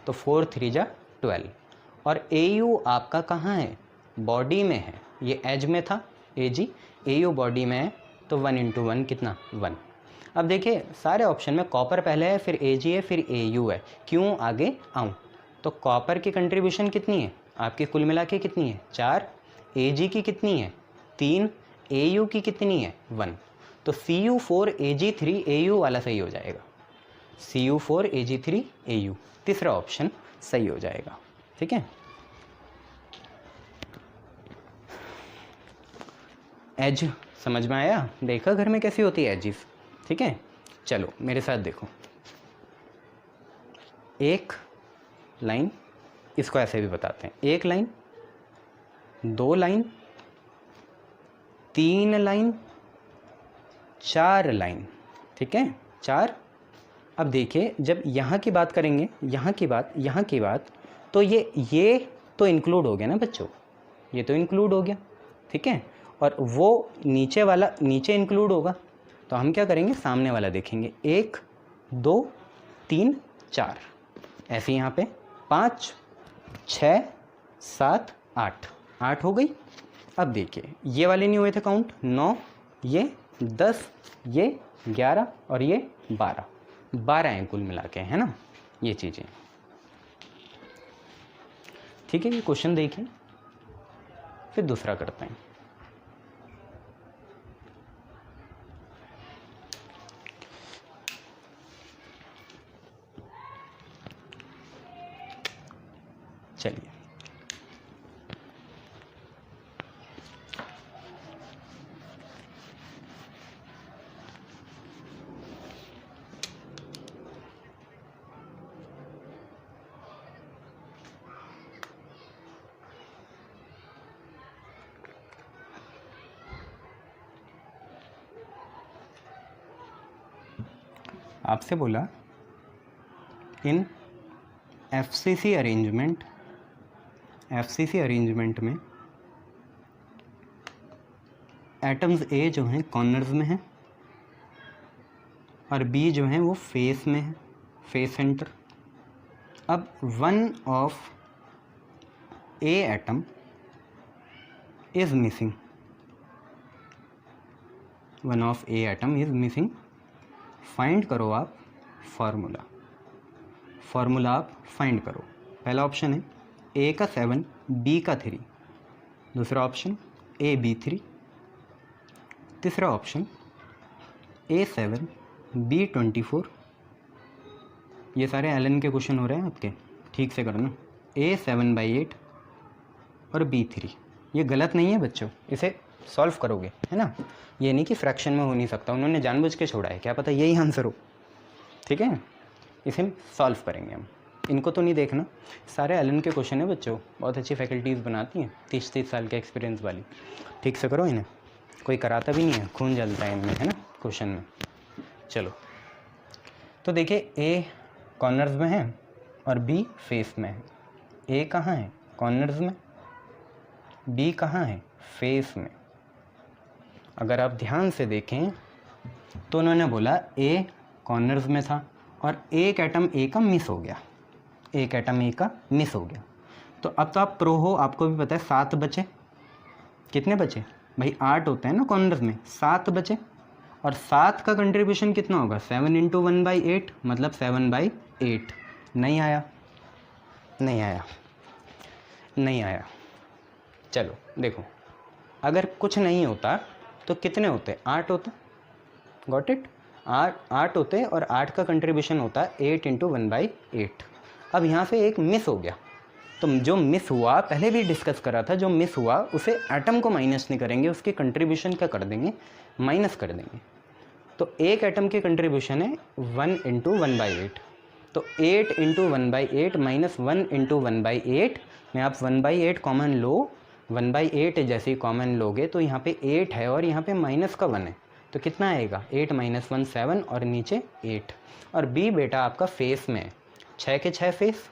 तो 4 3 जा 12। और AU आपका कहाँ है, बॉडी में है, ये एज में था AG, AU बॉडी में है, तो 1 इंटू 1 कितना 1। अब देखिए सारे ऑप्शन में कॉपर पहले है, फिर AG है, फिर AU है, क्यों आगे आऊँ, तो कॉपर की कंट्रीब्यूशन कितनी है आपकी कुल मिला के कितनी है 4, AG की कितनी है 3, AU की कितनी है 1, तो Cu4 Ag3 AU वाला सही हो जाएगा, Cu4 Ag3 AU, तीसरा ऑप्शन सही हो जाएगा। ठीक है, एज समझ में आया, देखा घर में कैसी होती है एजिस। ठीक है, चलो मेरे साथ देखो, एक लाइन, इसको ऐसे भी बताते हैं, एक लाइन, 2 लाइन, 3 लाइन, 4 लाइन। ठीक है, 4। अब देखिए जब यहाँ की बात करेंगे, यहाँ की बात, तो ये तो इंक्लूड हो गया ना बच्चों, ये तो इंक्लूड हो गया। ठीक है, और वो नीचे वाला नीचे इंक्लूड होगा, तो हम क्या करेंगे, सामने वाला देखेंगे, 1 2 3 4, ऐसे यहाँ पे 5 6 7 8, 8 हो गई। अब देखिए ये वाले नहीं हुए थे काउंट, 9, ये 10, ये 11 और ये 12 हैं कुल मिला के, है ना ये चीज़ें। ठीक है, ये क्वेश्चन देखिए, फिर दूसरा करते हैं। चलिए आपसे बोला इन FCC अरेंजमेंट में एटम्स A जो हैं कॉर्नर्स में हैं और B जो हैं वो फेस में है, फेस सेंटर। अब one of A atom is missing, one of A atom is missing, find करो आप फार्मूला आप फाइंड करो। पहला ऑप्शन है A का 7 B का 3, दूसरा ऑप्शन AB3, तीसरा ऑप्शन A7 B24। ये सारे एलन के क्वेश्चन हो रहे हैं आपके, ठीक से करना। A7/8 और B3, ये गलत नहीं है बच्चों, इसे सॉल्व करोगे, है ना, ये नहीं कि फ्रैक्शन में हो नहीं सकता, उन्होंने जानबूझ के छोड़ा है, क्या पता यही आंसर हो। ठीक है, इसे सॉल्व करेंगे हम, इनको तो नहीं देखना, सारे एलन के क्वेश्चन है बच्चों, बहुत अच्छी फैकल्टीज़ बनाती हैं, 30 साल के एक्सपीरियंस वाली, ठीक से करो इन्हें, कोई कराता भी नहीं है, खून जलता है इनमें, है ना क्वेश्चन में। चलो तो देखिए A कॉर्नर्स में है और B फेस में है। A कहाँ है, कॉर्नर्स में, B कहाँ है, फेस में। अगर आप ध्यान से देखें तो उन्होंने बोला A कॉर्नर्स में था और एक एटम A का मिस हो गया, एक एटम A का मिस हो गया। तो अब तो आप प्रो हो, आपको भी पता है 7 बचे, कितने बचे भाई, 8 होते हैं ना कॉर्नर्स में, 7 बचे, और 7 का कंट्रीब्यूशन कितना होगा, 7 इंटू 1/8, मतलब 7/8। नहीं आया, नहीं आया, नहीं आया। चलो देखो, अगर कुछ नहीं होता तो कितने होते, 8 होते, गॉट इट, 8 होते और 8 का कंट्रीब्यूशन होता है 8 इंटू 1/8। अब यहाँ से एक मिस हो गया, तो जो मिस हुआ पहले भी डिस्कस करा था, जो मिस हुआ उसे एटम को माइनस नहीं करेंगे, उसके कंट्रीब्यूशन क्या कर देंगे, माइनस कर देंगे। तो एक एटम की कंट्रीब्यूशन है 1 इंटू 1/8, तो 8 इंटू 1/8 माइनस 1 इंटू 1/8 में आप 1/8 कॉमन लो, 1/8 जैसे ही कॉमन लोगे तो यहाँ पे 8 है और यहाँ पे माइनस का 1 है, तो कितना आएगा, 8 - 1 7 और नीचे 8। और B बेटा आपका फेस में है, 6 के 6 फेस,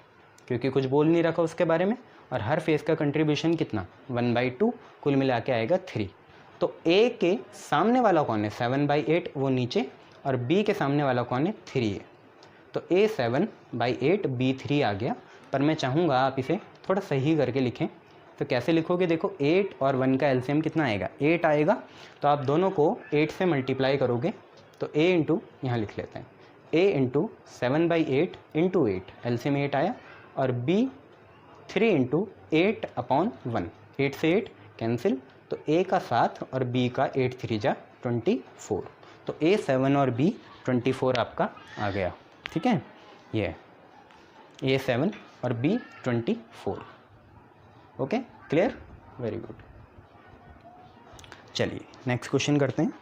क्योंकि कुछ बोल नहीं रखा उसके बारे में, और हर फेस का कंट्रीब्यूशन कितना 1/2, कुल मिला के आएगा 3। तो A के सामने वाला कौन है 7/8, वो नीचे, और B के सामने वाला कौन है 3 है, तो A7/8 B3 आ गया। पर मैं चाहूँगा आप इसे थोड़ा सही करके लिखें। तो कैसे लिखोगे, देखो 8 और 1 का एलसीएम कितना आएगा, 8 आएगा। तो आप दोनों को 8 से मल्टीप्लाई करोगे तो A इंटू, यहाँ लिख लेते हैं, A इंटू 7/8 इंटू 8, एलसीएम 8 आया। और B 3 इंटू 8/1, 8 से 8 कैंसिल, तो A का 7 और B का 8 3 जा 24। तो A7 और B 24 आपका आ गया। ठीक है, ये A7 और B 24। Okay, clear, very good. चलिए नेक्स्ट क्वेश्चन करते हैं।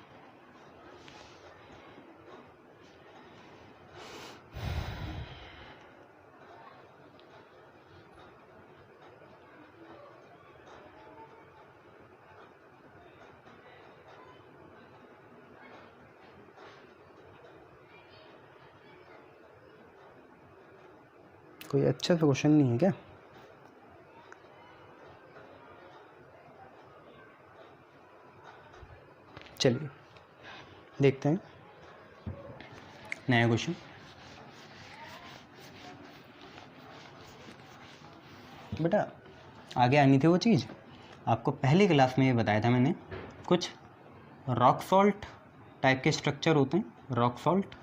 कोई अच्छा सा क्वेश्चन नहीं है क्या? चलिए देखते हैं नया क्वेश्चन। बेटा आगे आनी थी वो चीज़, आपको पहली क्लास में ये बताया था मैंने, कुछ रॉक सॉल्ट टाइप के स्ट्रक्चर होते हैं। रॉक सॉल्ट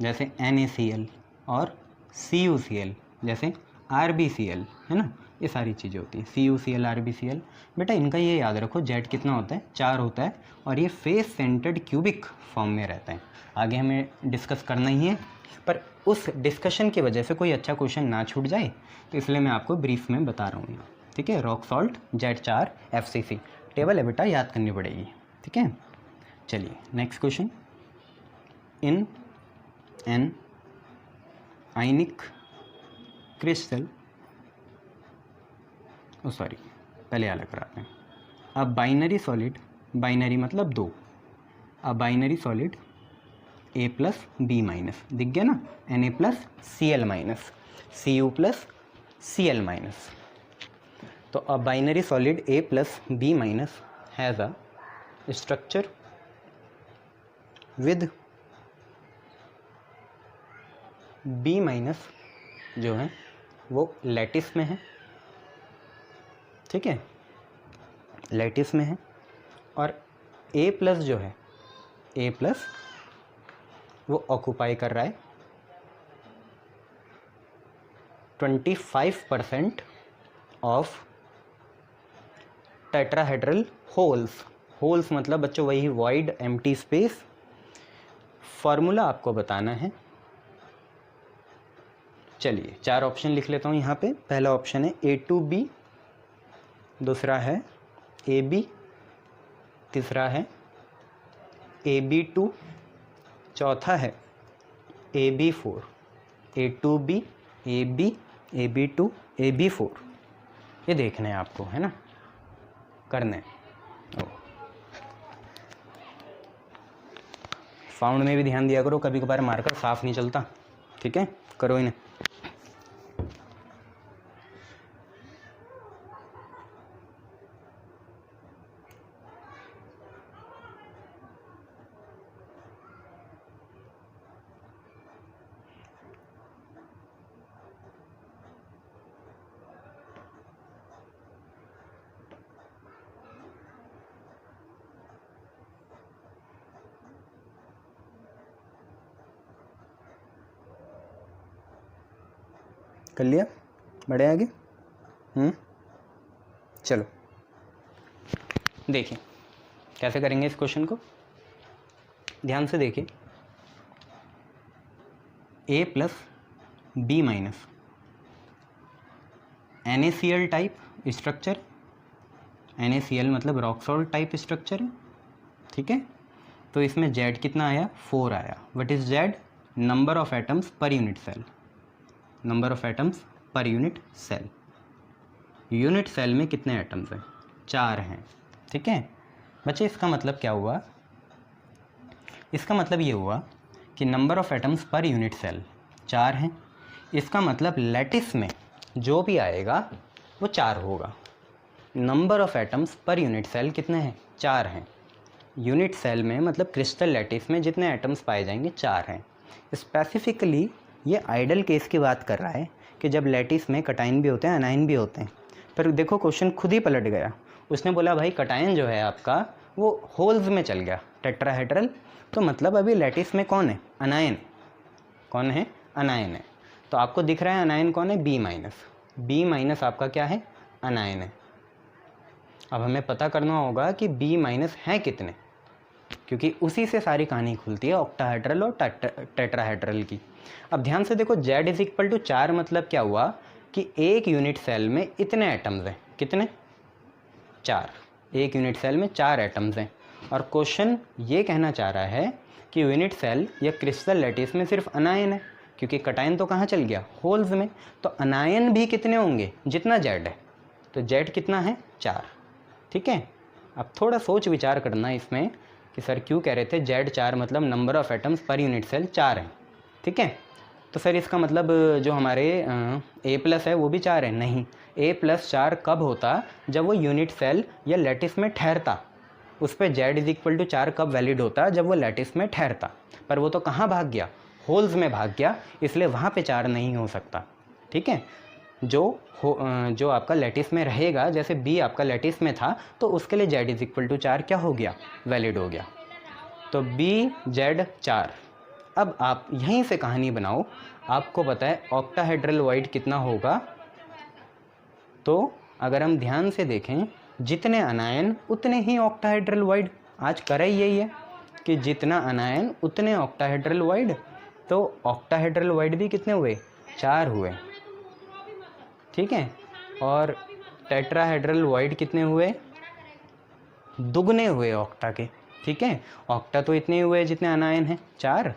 जैसे NaCl और CuCl जैसे RbCl, है ना, ये सारी चीज़ें होती हैं, CuCl RbCl। बेटा इनका ये याद रखो, जेड कितना होता है, 4 होता है, और ये फेस सेंटर्ड क्यूबिक फॉर्म में रहते हैं। आगे हमें डिस्कस करना ही है, पर उस डिस्कशन की वजह से कोई अच्छा क्वेश्चन ना छूट जाए, तो इसलिए मैं आपको ब्रीफ में बता रहा हूँ यहाँ। ठीक है, rock salt Z4 FCC table है बेटा, याद करनी पड़ेगी। ठीक है, चलिए next question. In an ionic crystal, sorry पहले अलग कराते हैं। अ बाइनरी सॉलिड, बाइनरी मतलब 2, अ बाइनरी सॉलिड A+B- दिख गया ना, Na+Cl-, Cu+Cl-। तो a binary solid A+B- has a structure with B- जो है वो लैटिस में है। ठीक है, लैटिस में है। और A+ जो है, A+ वो ऑक्यूपाई कर रहा है 25% ऑफ टेट्राहेड्रल होल्स। होल्स मतलब बच्चों वही वॉइड एम्प्टी स्पेस। फॉर्मूला आपको बताना है। चलिए 4 ऑप्शन लिख लेता हूँ यहाँ पे। पहला ऑप्शन है A2B, दूसरा है AB, तीसरा है AB2, चौथा है AB4। A2B, AB, AB2, AB4, ये देखना है आपको, है ना, करने। फाउंड में भी ध्यान दिया करो, कभी कभार मार्कर साफ नहीं चलता। ठीक है, करो इन्हें। कर लिया, बढ़े आगे। चलो देखिए कैसे करेंगे इस क्वेश्चन को, ध्यान से देखिए। A+B- NaCl type structure, NaCl मतलब रॉक सॉल्ट टाइप स्ट्रक्चर है। ठीक है, तो इसमें Z कितना आया, 4 आया। What is Z? Number of atoms per unit cell, number of atoms per unit cell. Unit cell में कितने एटम्स हैं, 4 हैं। ठीक है बच्चे, इसका मतलब क्या हुआ, इसका मतलब ये हुआ कि number of atoms per unit cell 4 हैं। इसका मतलब लैटिस में जो भी आएगा वो 4 होगा। Number of atoms per unit cell कितने हैं, 4 हैं। यूनिट सेल में मतलब क्रिस्टल लैटिस में जितने एटम्स पाए जाएंगे 4 हैं। स्पेसिफिकली ये आइडल केस की बात कर रहा है कि जब लैटिस में कटाइन भी होते हैं अनाइन भी होते हैं। पर देखो क्वेश्चन खुद ही पलट गया, उसने बोला भाई कटाइन जो है आपका वो होल्स में चल गया टेट्राहेड्रल, तो मतलब अभी लैटिस में कौन है? अनायन। कौन है? अनायन है। तो आपको दिख रहा है अनायन कौन है? B minus. बी माइनस आपका क्या है? अनायन है। अब हमें पता करना होगा कि बी माइनस हैं कितने, क्योंकि उसी से सारी कहानी खुलती है ऑक्टाहेड्रल और टेट्राहेड्रल की। अब ध्यान से देखो, Z इज इक्वल टू 4 मतलब क्या हुआ कि एक यूनिट सेल में इतने एटम्स हैं। कितने? 4। एक यूनिट सेल में 4 एटम्स हैं। और क्वेश्चन ये कहना चाह रहा है कि यूनिट सेल या क्रिस्टल लैटिस में सिर्फ अनायन है, क्योंकि कटायन तो कहाँ चल गया? होल्स में। तो अनायन भी कितने होंगे? जितना Z है। तो Z कितना है? 4। ठीक है। अब थोड़ा सोच विचार करना इसमें कि सर क्यों कह रहे थे Z 4 मतलब number of atoms per unit cell 4 है। ठीक है। तो सर इसका मतलब जो हमारे A+ है वो भी 4 है? नहीं, A+4 कब होता? जब वो यूनिट सेल या लैटिस में ठहरता। उस पर Z इज इक्वल टू 4 कब वैलिड होता? जब वो लैटिस में ठहरता। पर वो तो कहाँ भाग गया? होल्स में भाग गया, इसलिए वहाँ पे 4 नहीं हो सकता। ठीक है। जो आपका लैटिस में रहेगा, जैसे B आपका लैटिस में था, तो उसके लिए Z इज इक्वल टू 4 क्या हो गया? वैलिड हो गया। तो BZ 4। अब आप यहीं से कहानी बनाओ। आपको पता है ऑक्टाहेड्रल वाइड कितना होगा? तो अगर हम ध्यान से देखें, जितने अनायन उतने ही ऑक्टाहेड्रल वाइड। आज करा ही यही है कि जितना अनायन उतने ऑक्टाहेड्रल वाइड। तो ऑक्टाहेड्रल वाइड भी कितने हुए? 4 हुए। ठीक है। और टेट्राहेड्रल वाइड कितने हुए? दुगने हुए ऑक्टा के। ठीक है। ऑक्टा तो इतने हुए जितने अनायन हैं, 4।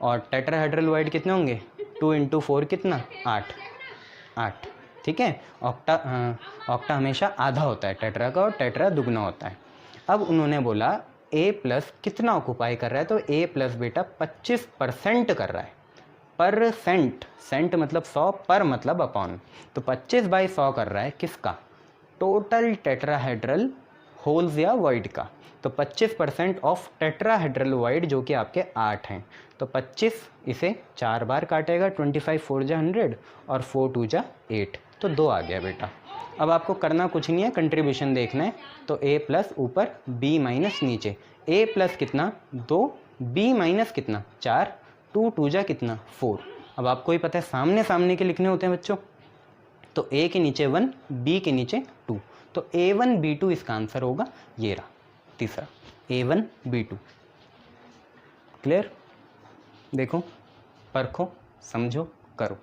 और टेट्राहेड्रल वाइड कितने होंगे? 2 × 4 कितना? 8। 8। ठीक है। ऑक्टा हमेशा आधा होता है टेट्रा का, और टेट्रा दुगना होता है। अब उन्होंने बोला A+ कितना ऑक्यूपाई कर रहा है? तो A+ बेटा 25% कर रहा है। परसेंट, सेंट मतलब 100, पर मतलब अपॉन। तो 25/100 कर रहा है किसका? टोटल टेट्राहेड्रल होल्स या वाइड का। तो 25% ऑफ टेट्राहेड्रल वाइड जो कि आपके 8 हैं। तो 25 इसे 4 बार काटेगा, 25 4 जा 100 और 4 2 जा 8, तो 2 आ गया बेटा। अब आपको करना कुछ नहीं है, कंट्रीब्यूशन देखना है। तो A+ ऊपर, B- नीचे। A+ कितना? 2, B- कितना? 4, 2 2 जा कितना? 4। अब आपको ही पता है सामने सामने के लिखने होते हैं बच्चों। तो A के नीचे 1, B के नीचे 2। तो A1 B2 इसका आंसर होगा। ये रहा तीसरा, A1 B2। क्लियर? देखो, परखो, समझो, करो।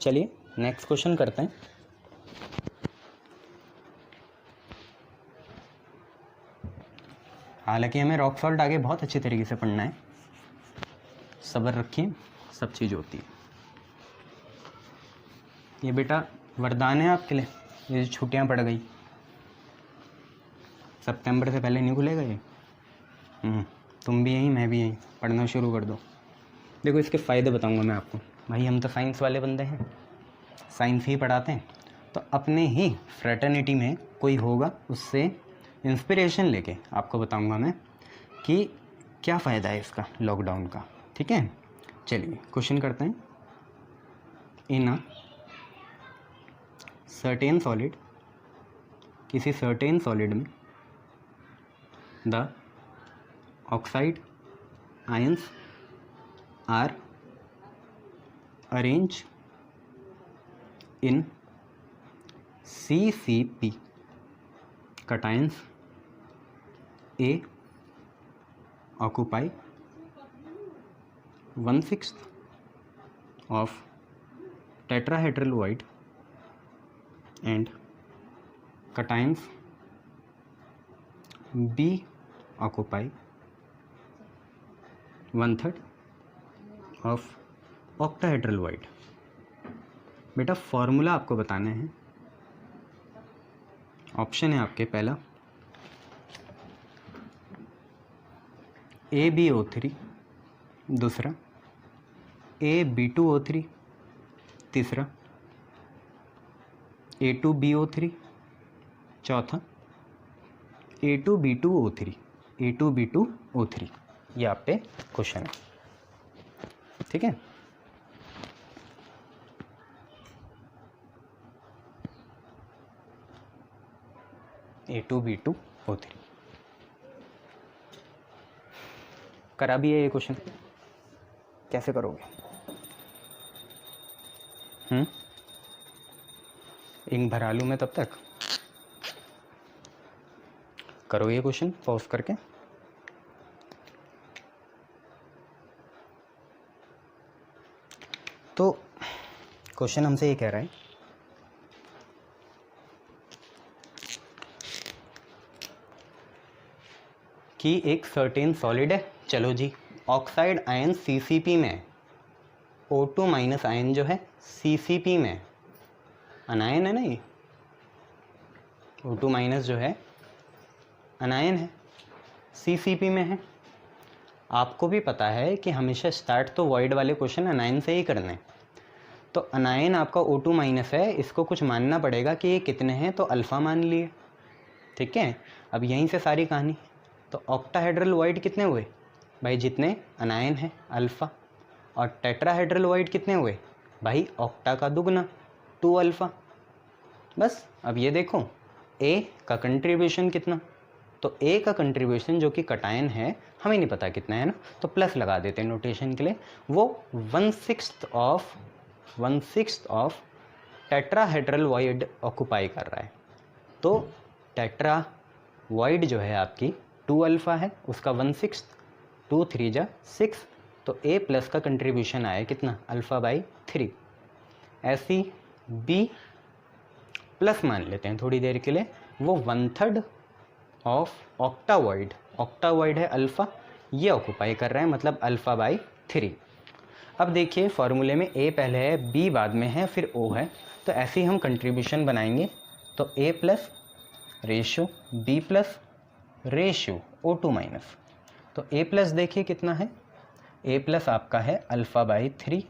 चलिए नेक्स्ट क्वेश्चन करते हैं। हालांकि हमें रॉक सॉल्ट आगे बहुत अच्छे तरीके से पढ़ना है, सब्र रखिए, सब चीज़ होती है। ये बेटा वरदान है आपके लिए, ये छुट्टियां पड़ गई, सितंबर से पहले नहीं खुलेगा ये। तुम भी यहीं, मैं भी यहीं, पढ़ना शुरू कर दो। देखो इसके फ़ायदे बताऊंगा मैं आपको। भाई हम तो साइंस वाले बंदे हैं, साइंस ही पढ़ाते हैं। तो अपने ही फ्रेटर्निटी में कोई होगा, उससे इंस्पिरेशन लेके आपको बताऊंगा मैं कि क्या फ़ायदा है इसका लॉकडाउन का। ठीक है। चलिए क्वेश्चन करते हैं। इन अ सर्टेन सॉलिड, किसी सर्टेन सॉलिड में the oxide ions are arrange in CCP cations A occupy 1/6 of tetrahedral void and cations B occupy 1/3 of octahedral void। बेटा फॉर्मूला आपको बताना है। ऑप्शन है आपके पहला AbO3, दूसरा A2BO3, तीसरा A2BO3, चौथा A2B2O3, A2B2O3। ये आप पे क्वेश्चन है, ठीक है। A2B2O3 करा भी है ये क्वेश्चन, कैसे करोगे? इंक भरा लूँ मैं तब तक, करो ये क्वेश्चन पॉज करके। तो क्वेश्चन हमसे ये कह रहा है कि एक सर्टेन सॉलिड है, चलो जी, ऑक्साइड आयन CCP में, O2 माइनस आयन जो है CCP में, अनायन है ना ये, O2 माइनस जो है अनायन है, CCP में है। आपको भी पता है कि हमेशा स्टार्ट तो वॉइड वाले क्वेश्चन अनायन से ही करने, तो अनायन आपका O2 माइनस है, इसको कुछ मानना पड़ेगा कि ये कितने हैं, तो अल्फ़ा मान लिए, ठीक है। अब यहीं से सारी कहानी, तो ऑक्टाहेड्रल वॉइड कितने हुए भाई? जितने अनायन है अल्फ़ा। और टेट्राहेड्रल वॉइड कितने हुए भाई? ऑक्टा का दुगना 2 अल्फ़ा। बस अब ये देखो A का कंट्रीब्यूशन कितना, तो A का कंट्रीब्यूशन जो कि कटायन है, हमें नहीं पता कितना है ना, तो प्लस लगा देते हैं नोटेशन के लिए, वो 1/6 ऑफ टेट्राहेड्रल वॉइड ऑक्यूपाई कर रहा है। तो टेट्रा वॉइड जो है आपकी 2 अल्फ़ा है, उसका 1/6, 2 3 जा 6, तो A प्लस का कंट्रीब्यूशन आया कितना? अल्फ़ा/3। ऐसी B प्लस मान लेते हैं थोड़ी देर के लिए, वो 1/3 ऑफ ऑक्टावॉइड, ऑक्टावॉइड है अल्फ़ा, ये ऑक्यूपाई कर रहा है, मतलब अल्फ़ा/3। अब देखिए फॉर्मूले में A पहले है, B बाद में है, फिर O है, तो ऐसे ही हम कंट्रीब्यूशन बनाएंगे, तो A plus ratio B plus ratio O2 minus, तो A प्लस देखिए कितना है, A प्लस आपका है अल्फ़ा/3,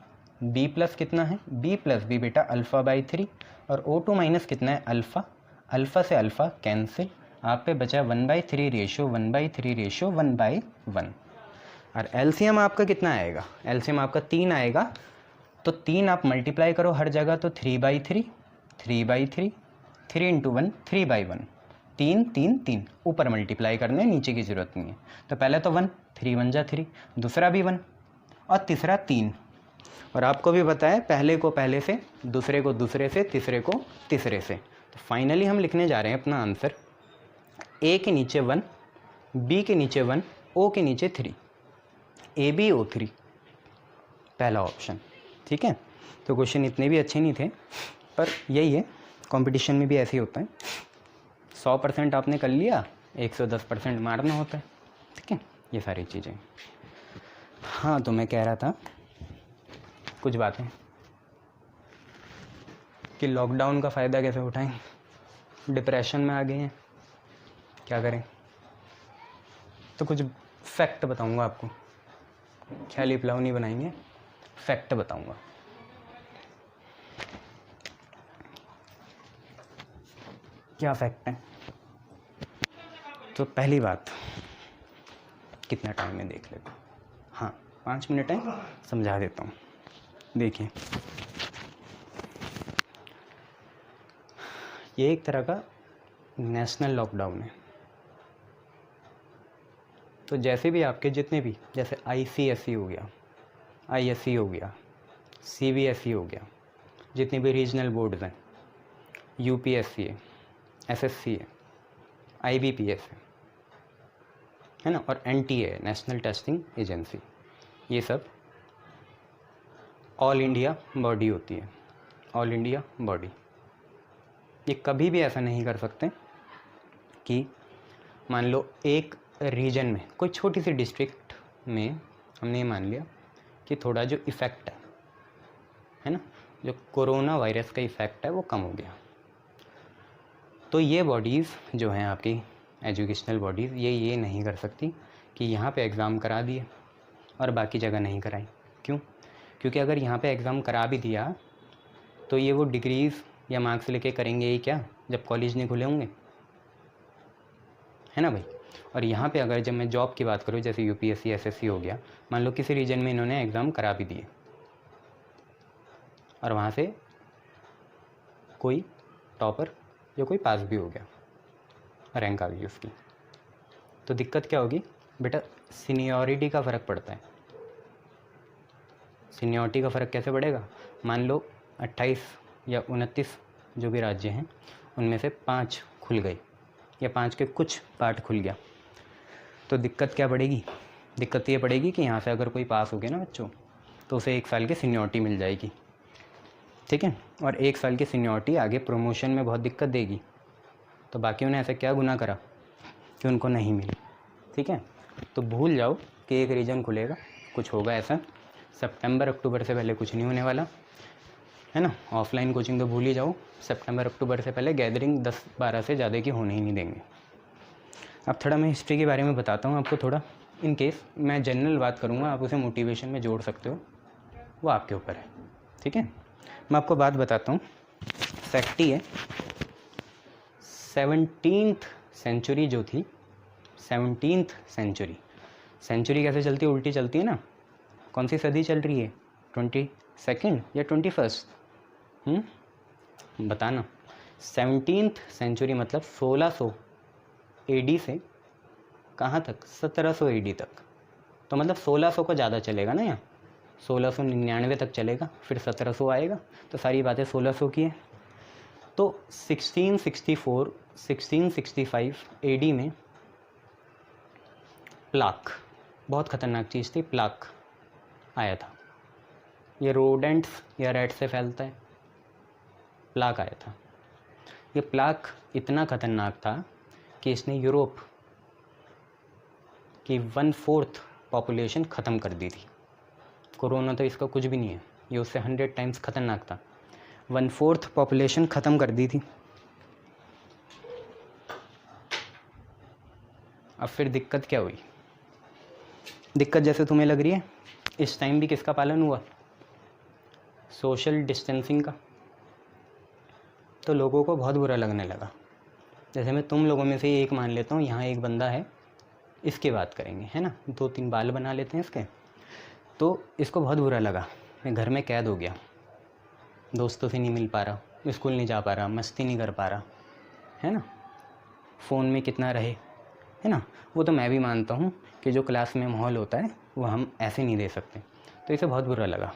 B प्लस कितना है, B प्लस B बेटा अल्फ़ा/3, और O2 माइनस कितना है अल्फ़ा, अल्फ़ा से अल्फ़ा कैंसिल, आप पे बचा 1/3 रेशो 1/3 रेशो 1/1। और एलसीएम आपका कितना आएगा? एलसीएम आपका 3 आएगा, तो 3 आप मल्टीप्लाई करो हर जगह, तो 3/3, 3/3, 3 इंटू 1 3/1, 3 3 3, ऊपर मल्टीप्लाई करने, नीचे की ज़रूरत नहीं है। तो पहले तो 1, 3 1 जा 3, दूसरा भी 1, और तीसरा 3। और आपको भी पता है पहले को पहले से, दूसरे को दूसरे से, तीसरे को तीसरे से। तो फाइनली हम लिखने जा रहे हैं अपना आंसर, A के नीचे 1, B के नीचे 1, O के नीचे 3, AbO3 पहला ऑप्शन, ठीक है। तो क्वेश्चन इतने भी अच्छे नहीं थे, पर यही है, कंपटीशन में भी ऐसे ही होता है, 100% आपने कर लिया, 110% मारना होता है, ठीक है, ये सारी चीज़ें। हाँ, तो मैं कह रहा था कुछ बातें कि लॉकडाउन का फ़ायदा कैसे उठाएं, डिप्रेशन में आ गए हैं, क्या करें। तो कुछ फैक्ट बताऊंगा आपको, ख्याली पुलाव नहीं बनाएंगे, फैक्ट बताऊंगा। क्या फैक्ट है? तो पहली बात, कितना टाइम है देख लेते, हाँ 5 मिनट है, समझा देता हूँ। देखिए, ये एक तरह का नेशनल लॉकडाउन है। तो जैसे भी आपके जितने भी, जैसे ICSE हो गया, ISE हो गया, CBSE हो गया, जितने भी रीजनल बोर्ड्स हैं, UPSC है, SSC है, IBPS है ना, और NTA है, नेशनल टेस्टिंग एजेंसी, ये सब ऑल इंडिया बॉडी होती है, ऑल इंडिया बॉडी। ये कभी भी ऐसा नहीं कर सकते कि मान लो एक रीजन में, कोई छोटी सी डिस्ट्रिक्ट में हमने ये मान लिया कि थोड़ा जो इफ़ेक्ट है ना, जो कोरोना वायरस का इफ़ेक्ट है वो कम हो गया, तो ये बॉडीज़ जो हैं आपकी एजुकेशनल बॉडीज़, ये नहीं कर सकती कि यहाँ पे एग्ज़ाम करा दिए और बाकी जगह नहीं कराई। क्यों? क्योंकि अगर यहाँ पे एग्ज़ाम करा भी दिया तो ये वो डिग्रीज़ या मार्क्स लेके करेंगे ही क्या, जब कॉलेज नहीं खुले होंगे, है ना भाई। और यहाँ पे अगर जब मैं जॉब की बात करूँ, जैसे यूपीएससी एसएससी हो गया, मान लो किसी रीजन में इन्होंने एग्ज़ाम करा भी दिए और वहाँ से कोई टॉपर या कोई पास भी हो गया, रैंक आ गई उसकी, तो दिक्कत क्या होगी बेटा, सीनियरिटी का फ़र्क पड़ता है। सीनियरिटी का फ़र्क कैसे पड़ेगा, मान लो 28 या 29 जो भी राज्य हैं उनमें से 5 खुल गए या 5 के कुछ पार्ट खुल गया, तो दिक्कत क्या पड़ेगी, दिक्कत ये पड़ेगी कि यहाँ से अगर कोई पास हो गया ना बच्चों, तो उसे 1 साल की सीनियरिटी मिल जाएगी, ठीक है। और 1 साल की सीनियरिटी आगे प्रमोशन में बहुत दिक्कत देगी, तो बाकियों ने ऐसा क्या गुनाह करा कि उनको नहीं मिली, ठीक है। तो भूल जाओ कि एक रीजन खुलेगा, कुछ होगा ऐसा, सितंबर अक्टूबर से पहले कुछ नहीं होने वाला, है ना। ऑफलाइन कोचिंग तो भूल ही जाओ, सितंबर अक्टूबर से पहले गैदरिंग 10-12 से ज़्यादा की होने ही नहीं देंगे। अब थोड़ा मैं हिस्ट्री के बारे में बताता हूँ आपको थोड़ा, इन केस मैं जनरल बात करूँगा, आप उसे मोटिवेशन में जोड़ सकते हो, वो आपके ऊपर है, ठीक है। मैं आपको बात बताता हूँ, फैक्ट ही है, 17th सेंचुरी जो थी, 17th सेंचुरी, सेंचुरी कैसे चलती है, उल्टी चलती है ना, कौन सी सदी चल रही है, 22nd या 21st, बताना। 17th सेंचुरी मतलब 1600 AD से कहाँ तक, 1700 AD तक, तो मतलब 1600 को ज़्यादा चलेगा ना, यहाँ 1699 तक चलेगा, फिर 1700 आएगा, तो सारी बातें 1600 की है। तो 1664 1665 AD में प्लाक, बहुत ख़तरनाक चीज़ थी, प्लाक आया था, ये रोडेंट्स या रैट से फैलता है, प्लाक आया था। ये प्लाक इतना ख़तरनाक था कि इसने यूरोप की 1/4 पॉपुलेशन ख़त्म कर दी थी। कोरोना तो इसका कुछ भी नहीं है, ये उससे 100 टाइम्स ख़तरनाक था, 1/4 पॉपुलेशन ख़त्म कर दी थी। अब फिर दिक्कत क्या हुई, दिक्कत जैसे तुम्हें लग रही है, इस टाइम भी किसका पालन हुआ, सोशल डिस्टेंसिंग का, तो लोगों को बहुत बुरा लगने लगा। जैसे मैं तुम लोगों में से एक मान लेता हूँ, यहाँ एक बंदा है, इसकी बात करेंगे, है ना, 2-3 बाल बना लेते हैं इसके, तो इसको बहुत बुरा लगा, मैं घर में कैद हो गया, दोस्तों से नहीं मिल पा रहा, स्कूल नहीं जा पा रहा, मस्ती नहीं कर पा रहा, है ना, फ़ोन में कितना रहे, है ना। वो तो मैं भी मानता हूँ कि जो क्लास में माहौल होता है वो हम ऐसे नहीं दे सकते, तो इसे बहुत बुरा लगा।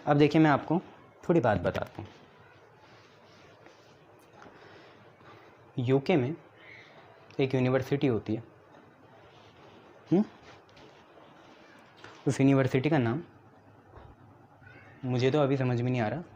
अब देखिए मैं आपको थोड़ी बात बताता हूँ, यूके में एक यूनिवर्सिटी होती है, उस यूनिवर्सिटी का नाम मुझे तो अभी समझ में नहीं आ रहा,